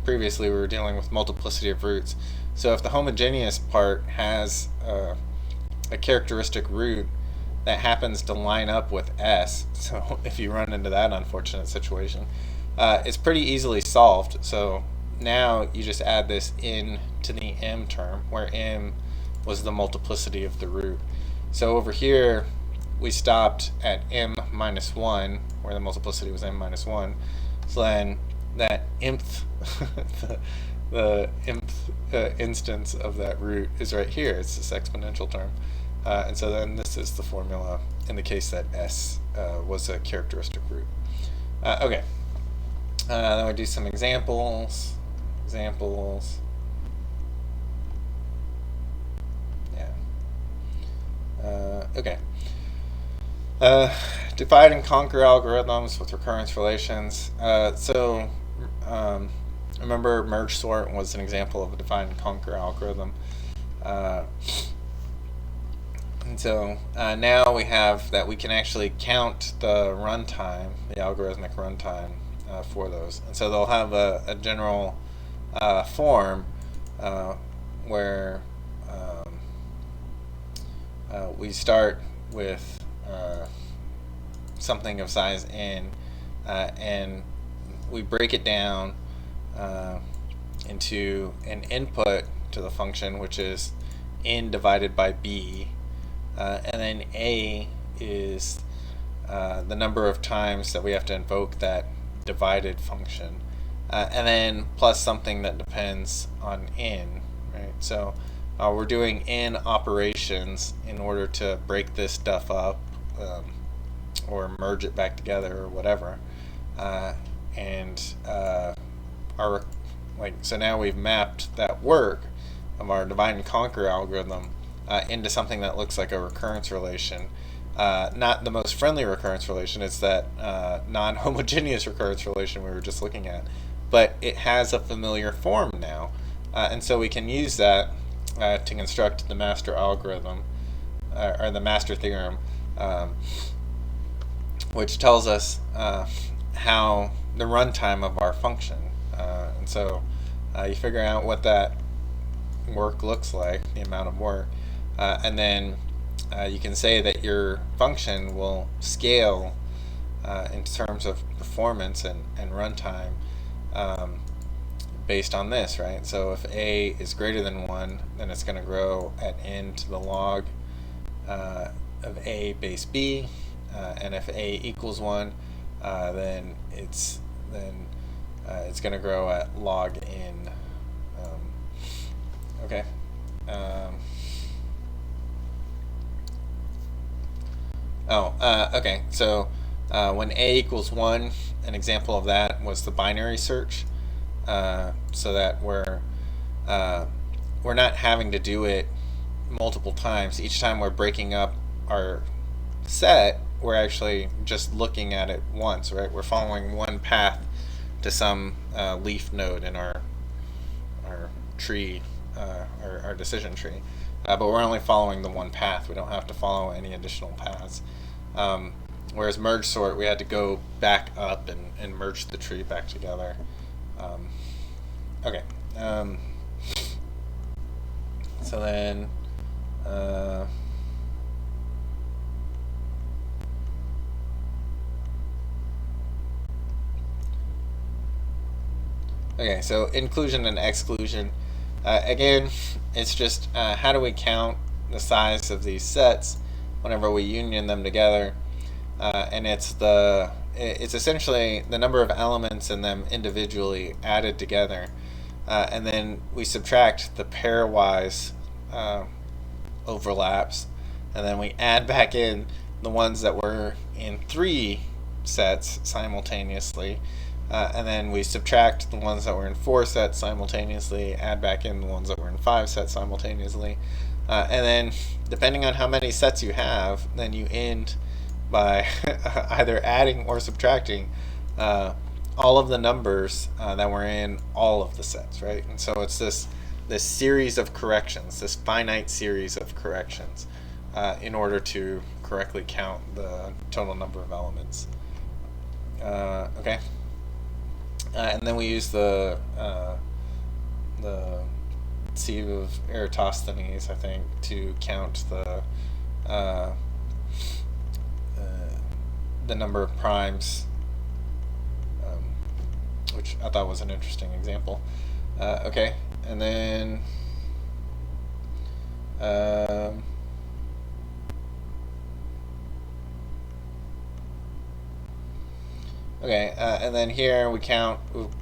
previously we were dealing with multiplicity of roots. So if the homogeneous part has a characteristic root that happens to line up with s, so if you run into that unfortunate situation, it's pretty easily solved. So now you just add this in to the m term, where m was the multiplicity of the root. So over here we stopped at m minus 1, where the multiplicity was m minus 1. So then that mth, the mth instance of that root is right here. It's this exponential term. And so then this is the formula in the case that s was a characteristic root. Okay. Then we do some examples. Okay. Divide and conquer algorithms with recurrence relations. Remember, merge sort was an example of a divide and conquer algorithm. And so now we have that we can actually count the runtime, the algorithmic runtime for those. And so they'll have a general form where we start with something of size n, and we break it down into an input to the function, which is n divided by b, and then a is the number of times that we have to invoke that divided function, and then plus something that depends on n, right? So we're doing n operations in order to break this stuff up, or merge it back together, or whatever, so now we've mapped that work of our divide and conquer algorithm into something that looks like a recurrence relation. Not the most friendly recurrence relation, it's that non-homogeneous recurrence relation we were just looking at, but it has a familiar form now, and so we can use that to construct the master algorithm, or the master theorem, which tells us how the runtime of our function. And so you figure out what that work looks like, the amount of work, and then you can say that your function will scale in terms of performance and runtime based on this, right? So if a is greater than 1, then it's going to grow at n to the log of a base b, and if a equals 1, then it's then it's going to grow at log n. Okay. Okay. So when a equals 1, an example of that was the binary search, so that we're not having to do it multiple times. Each time we're breaking up our set, we're actually just looking at it once, right? We're following one path to some leaf node in our tree, our decision tree, but we're only following the one path. We don't have to follow any additional paths. Whereas merge sort, we had to go back up and merge the tree back together. Okay. So then, okay, so inclusion and exclusion. Again, it's just how do we count the size of these sets whenever we union them together, and it's essentially the number of elements in them individually added together, and then we subtract the pairwise overlaps, and then we add back in the ones that were in 3 sets simultaneously, and then we subtract the ones that were in 4 sets simultaneously, add back in the ones that were in 5 sets simultaneously, and then depending on how many sets you have, then you end by either adding or subtracting all of the numbers that were in all of the sets, right? And so it's this series of corrections, this finite series of corrections, in order to correctly count the total number of elements. Okay. And then we use the sieve of Eratosthenes, I think, to count the number of primes, which I thought was an interesting example. Okay, and then and then here we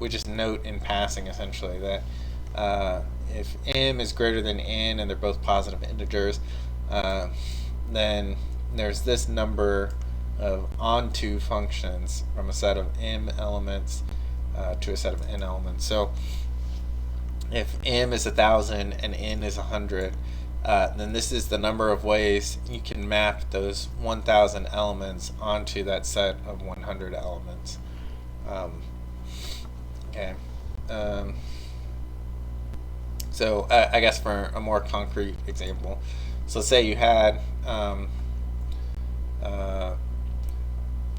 just note in passing essentially that if m is greater than n and they're both positive integers, then there's this number of onto functions from a set of m elements to a set of n elements. So if m is 1,000 and n is 100, then this is the number of ways you can map those 1,000 elements onto that set of 100 elements. Okay. So I guess for a more concrete example, so let's say you had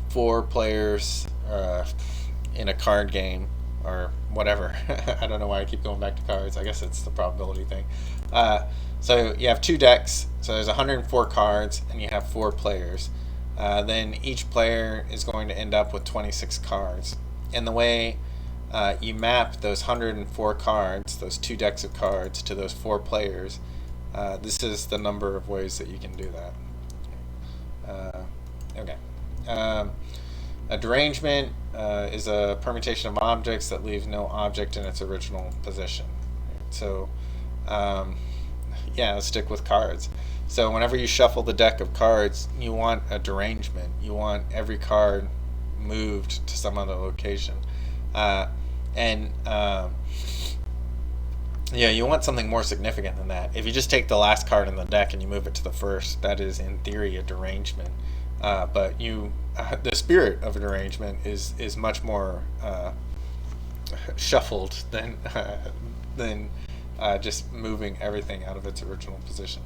4 players in a card game or whatever. I don't know why I keep going back to cards. I guess it's the probability thing. So you have 2 decks, so there's 104 cards, and you have 4 players. Then each player is going to end up with 26 cards. And the way you map those 104 cards, those 2 decks of cards, to those 4 players, this is the number of ways that you can do that. Okay. A derangement is a permutation of objects that leaves no object in its original position. So, yeah, let's stick with cards. So whenever you shuffle the deck of cards, you want a derangement. You want every card moved to some other location. Yeah, you want something more significant than that. If you just take the last card in the deck and you move it to the first, that is in theory a derangement. But the spirit of a derangement is much more shuffled than just moving everything out of its original position.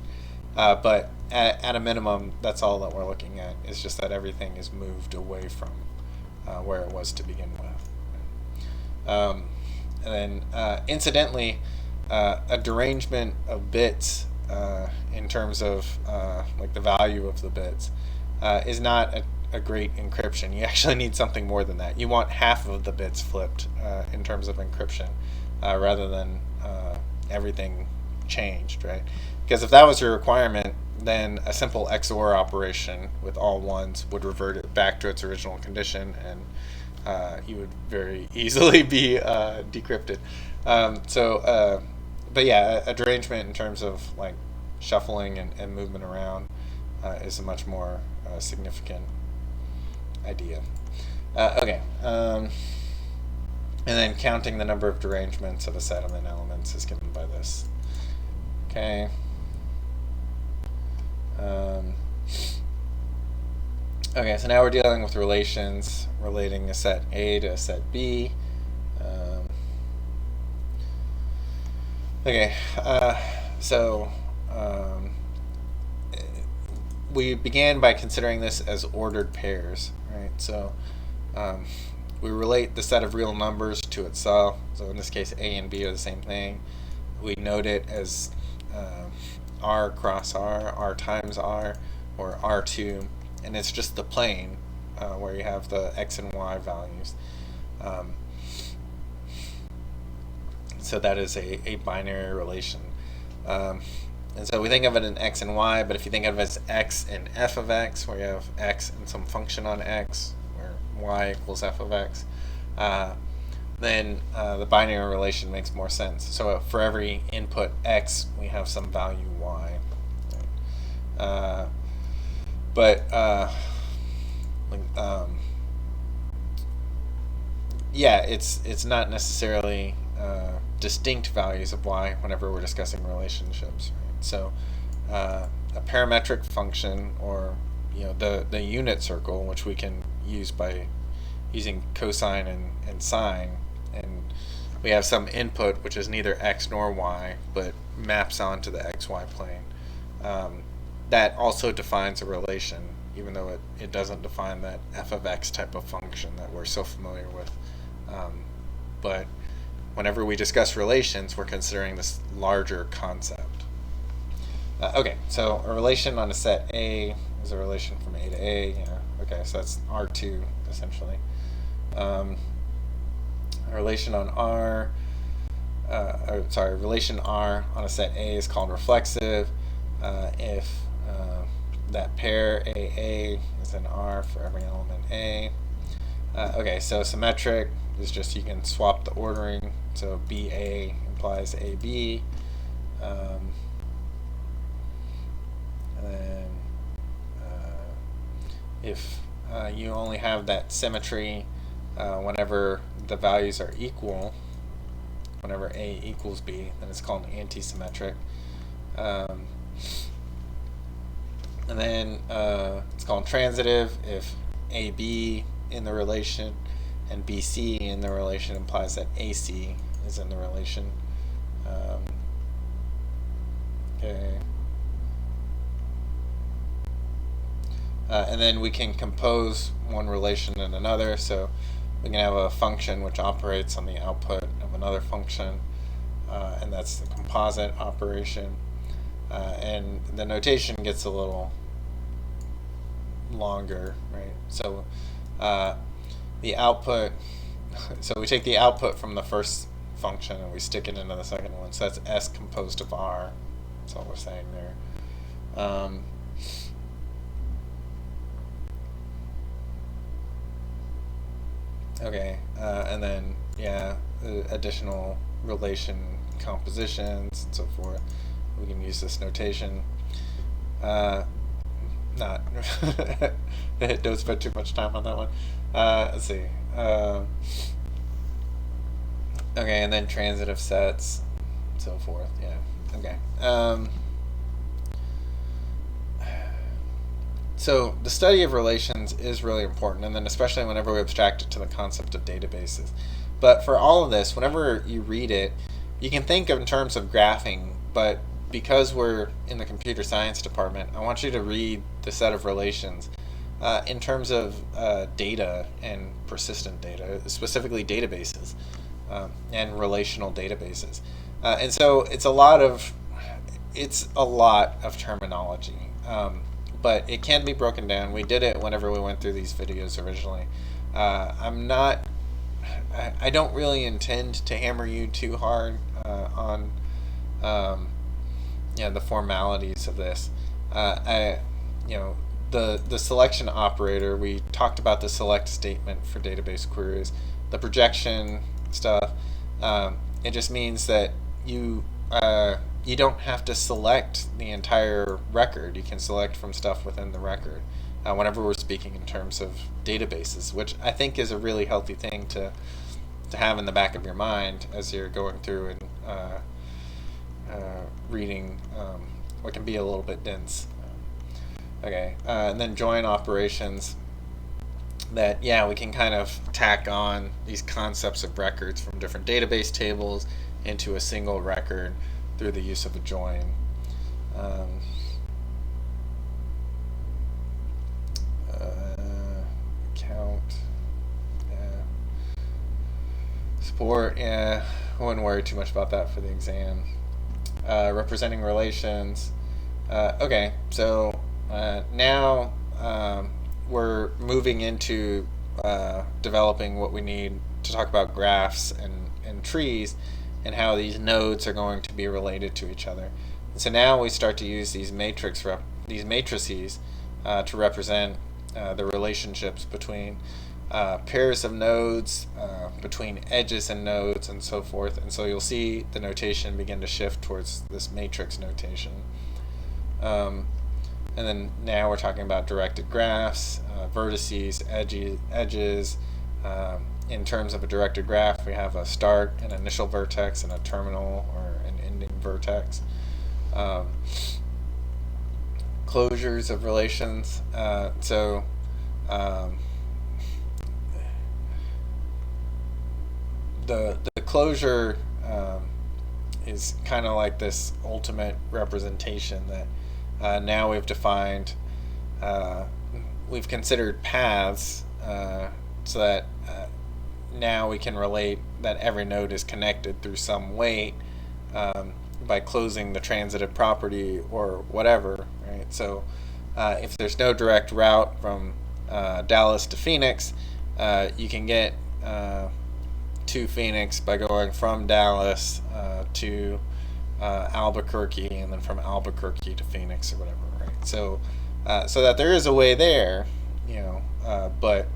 But at a minimum, that's all that we're looking at, is just that everything is moved away from where it was to begin with. And then incidentally, a derangement of bits in terms of like the value of the bits is not a great encryption. You actually need something more than that. You want half of the bits flipped in terms of encryption rather than everything changed, right? Because if that was your requirement, then a simple XOR operation with all ones would revert it back to its original condition, and he would very easily be decrypted. But yeah, a derangement in terms of like shuffling and movement around is a much more significant idea. Okay. And then counting the number of derangements of a set of n elements is given by this. Okay. Okay, so now we're dealing with relations relating a set A to a set B. Okay, we began by considering this as ordered pairs, right? So we relate the set of real numbers to itself. So in this case, A and B are the same thing. We note it as R cross R times R, or R2, and it's just the plane where you have the x and y values. So that is a binary relation. And so we think of it in x and y, but if you think of it as x and f of x, where you have x and some function on x, where y equals f of x, then the binary relation makes more sense. So for every input x, we have some value y. Yeah, it's not necessarily distinct values of y whenever we're discussing relationships. Right? So a parametric function, or the unit circle, which we can use by using cosine and sine, and we have some input which is neither x nor y but maps onto the xy plane. That also defines a relation, even though it doesn't define that f of x type of function that we're so familiar with. But whenever we discuss relations, we're considering this larger concept. Okay, so a relation on a set A is a relation from A to A. Okay, so that's R2 essentially. A relation on relation R on a set A is called reflexive if that pair AA is in R for every element A. Okay, so symmetric is just you can swap the ordering. So BA implies AB. And then if you only have that symmetry whenever the values are equal, whenever A equals B, then it's called anti-symmetric. And then it's called transitive if AB in the relation and BC in the relation implies that AC is in the relation. Okay. And then we can compose one relation and another. So we can have a function which operates on the output of another function, and that's the composite operation. And the notation gets a little longer, right? So the output, so we take the output from the first function and we stick it into the second one. So that's S composed of R. That's all we're saying there. Okay, and then additional relation compositions and so forth. We can use this notation. Don't spend too much time on that one. Let's see. Okay, and then transitive sets, and so forth. Yeah. Okay. So the study of relations is really important, and then especially whenever we abstract it to the concept of databases. But for all of this, whenever you read it, you can think in terms of graphing, but because we're in the computer science department, I want you to read the set of relations in terms of data and persistent data, specifically databases and relational databases. And so it's a lot of terminology, but it can be broken down. We did it whenever we went through these videos originally. I don't really intend to hammer you too hard on the formalities of this. the selection operator, we talked about the select statement for database queries. The projection stuff, it just means that you don't have to select the entire record. You can select from stuff within the record whenever we're speaking in terms of databases, which I think is a really healthy thing to have in the back of your mind as you're going through and reading what can be a little bit dense. Okay, and then join operations that, we can kind of tack on these concepts of records from different database tables into a single record through the use of a join. Count, support, I wouldn't worry too much about that for the exam. Representing relations. Okay, so now we're moving into developing what we need to talk about graphs and trees and how these nodes are going to be related to each other. And so now we start to use these matrices to represent the relationships between pairs of nodes, between edges and nodes, and so forth. And so you'll see the notation begin to shift towards this matrix notation. And then now we're talking about directed graphs, vertices, edges. In terms of a directed graph, we have a start, an initial vertex, and a terminal or an ending vertex. Closures of relations. The closure is kind of like this ultimate representation that now we've defined. We've considered paths so that now we can relate that every node is connected through some weight by closing the transitive property or whatever, right? So if there's no direct route from Dallas to Phoenix, you can get to Phoenix by going from Dallas to Albuquerque, and then from Albuquerque to Phoenix or whatever, right? So that there is a way there, but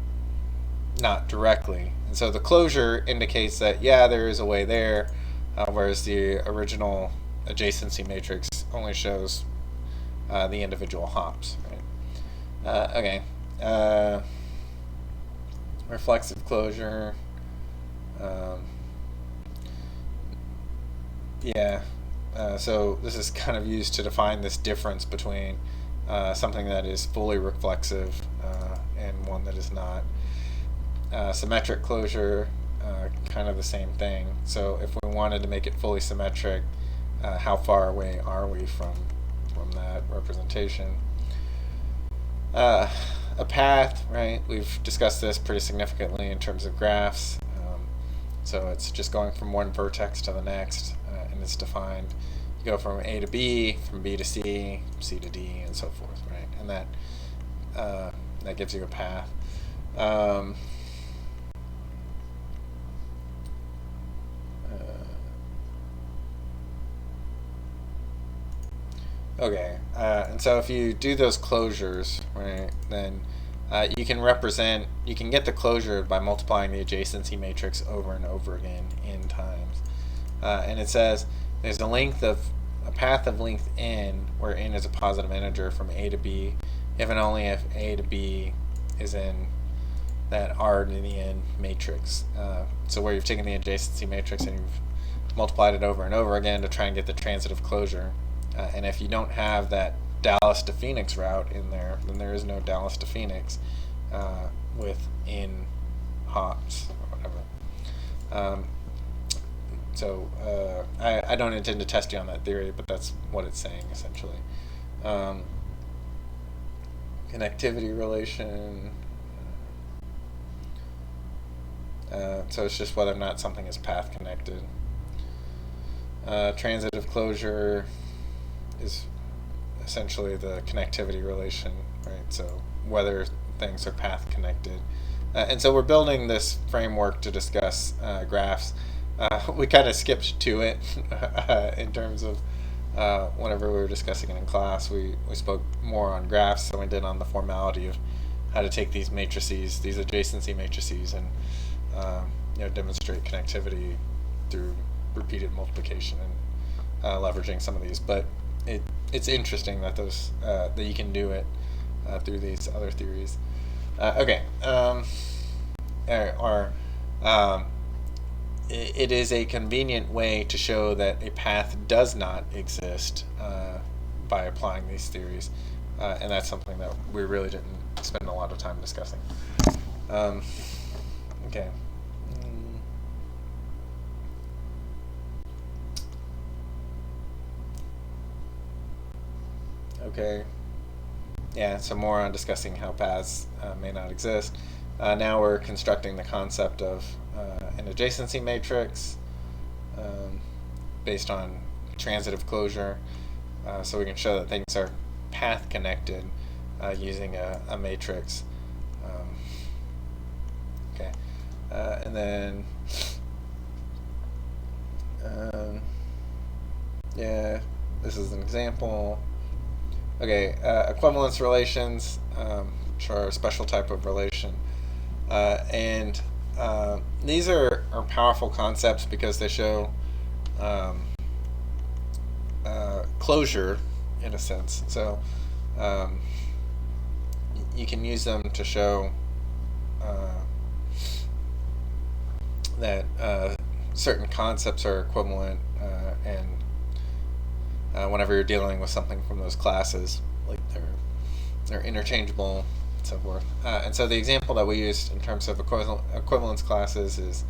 not directly. And so the closure indicates that there is a way there, whereas the original adjacency matrix only shows the individual hops, right? Okay. Reflexive closure. So this is kind of used to define this difference between something that is fully reflexive and one that is not. Symmetric closure, kind of the same thing. So if we wanted to make it fully symmetric, how far away are we from that representation? A path, right? We've discussed this pretty significantly in terms of graphs. So it's just going from one vertex to the next, and it's defined. You go from A to B, from B to C, C to D, and so forth, right? And that gives you a path. Okay, and so if you do those closures, right, then you can get the closure by multiplying the adjacency matrix over and over again n times. And it says there's a path of length n, where n is a positive integer from A to B, if and only if A to B is in that R to the n matrix. So where you've taken the adjacency matrix and you've multiplied it over and over again to try and get the transitive closure. And if you don't have that Dallas to Phoenix route in there, then there is no Dallas to Phoenix with n hops or whatever. I don't intend to test you on that theory, but that's what it's saying essentially. Connectivity relation. So it's just whether or not something is path connected. Transitive closure is essentially the connectivity relation, right? So whether things are path connected. And so we're building this framework to discuss graphs. We kind of skipped to it in terms of whenever we were discussing it in class, we spoke more on graphs than we did on the formality of how to take these matrices, these adjacency matrices, and demonstrate connectivity through repeated multiplication and leveraging some of these. But it's interesting that that you can do it through these other theories. Okay. It is a convenient way to show that a path does not exist by applying these theories, and that's something that we really didn't spend a lot of time discussing. Okay. Okay. Yeah, so more on discussing how paths may not exist. Now we're constructing the concept of an adjacency matrix based on transitive closure, so we can show that things are path connected using a matrix. Okay, and then yeah, this is an example. Okay, equivalence relations, which are a special type of relation. And these are powerful concepts because they show closure, in a sense. So you can use them to show that certain concepts are equivalent, and whenever you're dealing with something from those classes, like they're interchangeable, and so forth. And so the example that we used in terms of equivalence classes is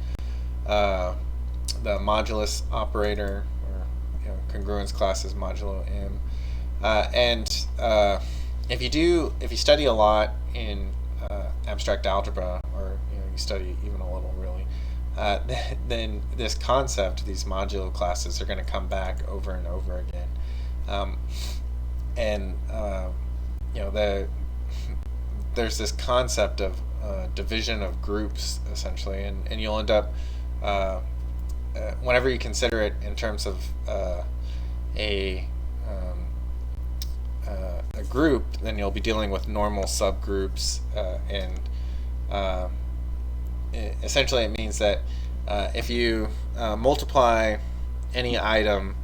the modulus operator, or congruence class is modulo m. And if you study a lot in abstract algebra, or you study even a little really, then this concept, these modulo classes, are going to come back over and over again. There's this concept of division of groups, essentially, and you'll end up, whenever you consider it in terms of a group, then you'll be dealing with normal subgroups, and essentially it means that if you multiply any item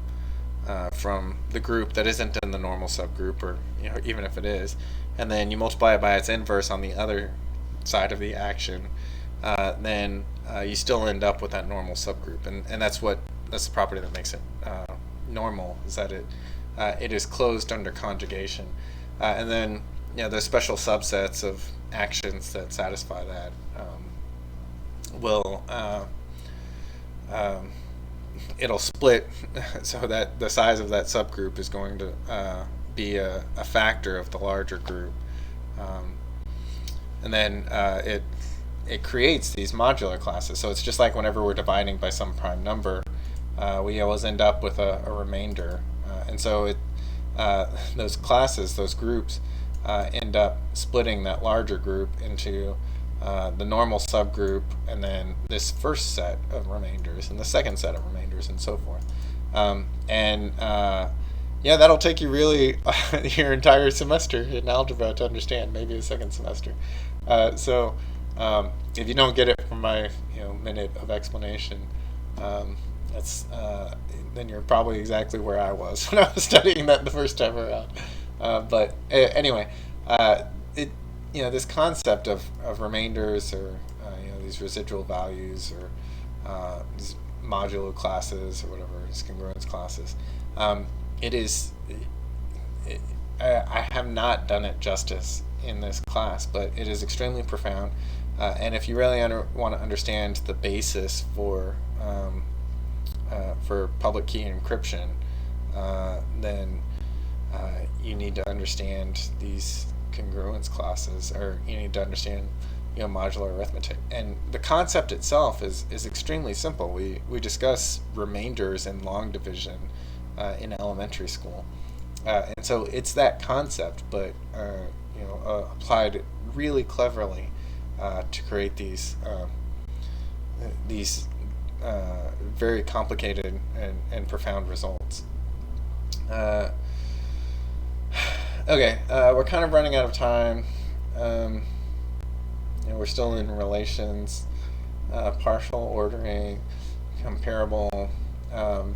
from the group that isn't in the normal subgroup, or even if it is, and then you multiply it by its inverse on the other side of the action, then you still end up with that normal subgroup, and that's the property that makes it normal, is that it is closed under conjugation, and then there's special subsets of actions that satisfy that. It'll split so that the size of that subgroup is going to be a factor of the larger group, and then it creates these modular classes. So it's just like whenever we're dividing by some prime number, we always end up with a remainder, and so those classes, those groups, end up splitting that larger group into the normal subgroup, and then this first set of remainders, and the second set of remainders, and so forth. That'll take you really your entire semester in algebra to understand, maybe a second semester. So if you don't get it from my minute of explanation, then you're probably exactly where I was when I was studying that the first time around. But anyway, this concept of remainders, or these residual values, or these modulo classes, or whatever, these congruence classes, I have not done it justice in this class, but it is extremely profound, and if you really want to understand the basis for public key encryption, then you need to understand these congruence classes, or you need to understand modular arithmetic. And the concept itself is extremely simple. We discuss remainders in long division in elementary school, and so it's that concept, but applied really cleverly to create these very complicated and profound results. Uh, okay, we're kind of running out of time. Um, we're still in relations, partial ordering, comparable. Um,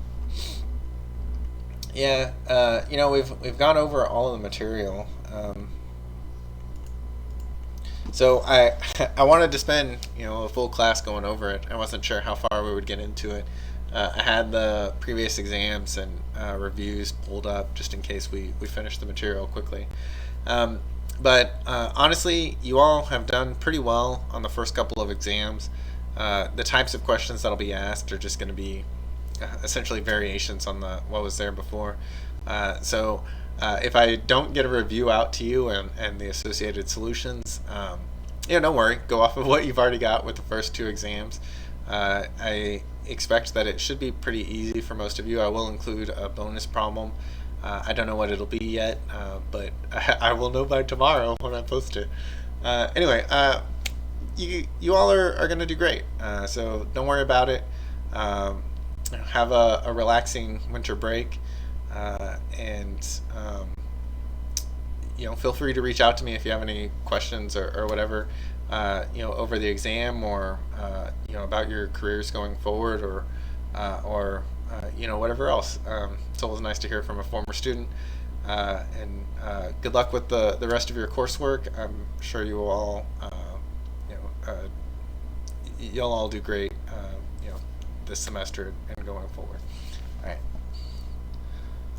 yeah, we've gone over all of the material. So I wanted to spend a full class going over it. I wasn't sure how far we would get into it. I had the previous exams and reviews pulled up just in case we finished the material quickly. But honestly, you all have done pretty well on the first couple of exams. The types of questions that'll be asked are just going to be essentially variations on what was there before. So if I don't get a review out to you and the associated solutions, don't worry. Go off of what you've already got with the first two exams. I expect that it should be pretty easy for most of you. I will include a bonus problem. I don't know what it'll be yet, but I will know by tomorrow when I post it. Anyway, you all are going to do great, so don't worry about it. Have a relaxing winter break, and feel free to reach out to me if you have any questions or whatever, over the exam or about your careers going forward or whatever else. It's always nice to hear from a former student. And good luck with the rest of your coursework. I'm sure you will all you'll all do great this semester and going forward.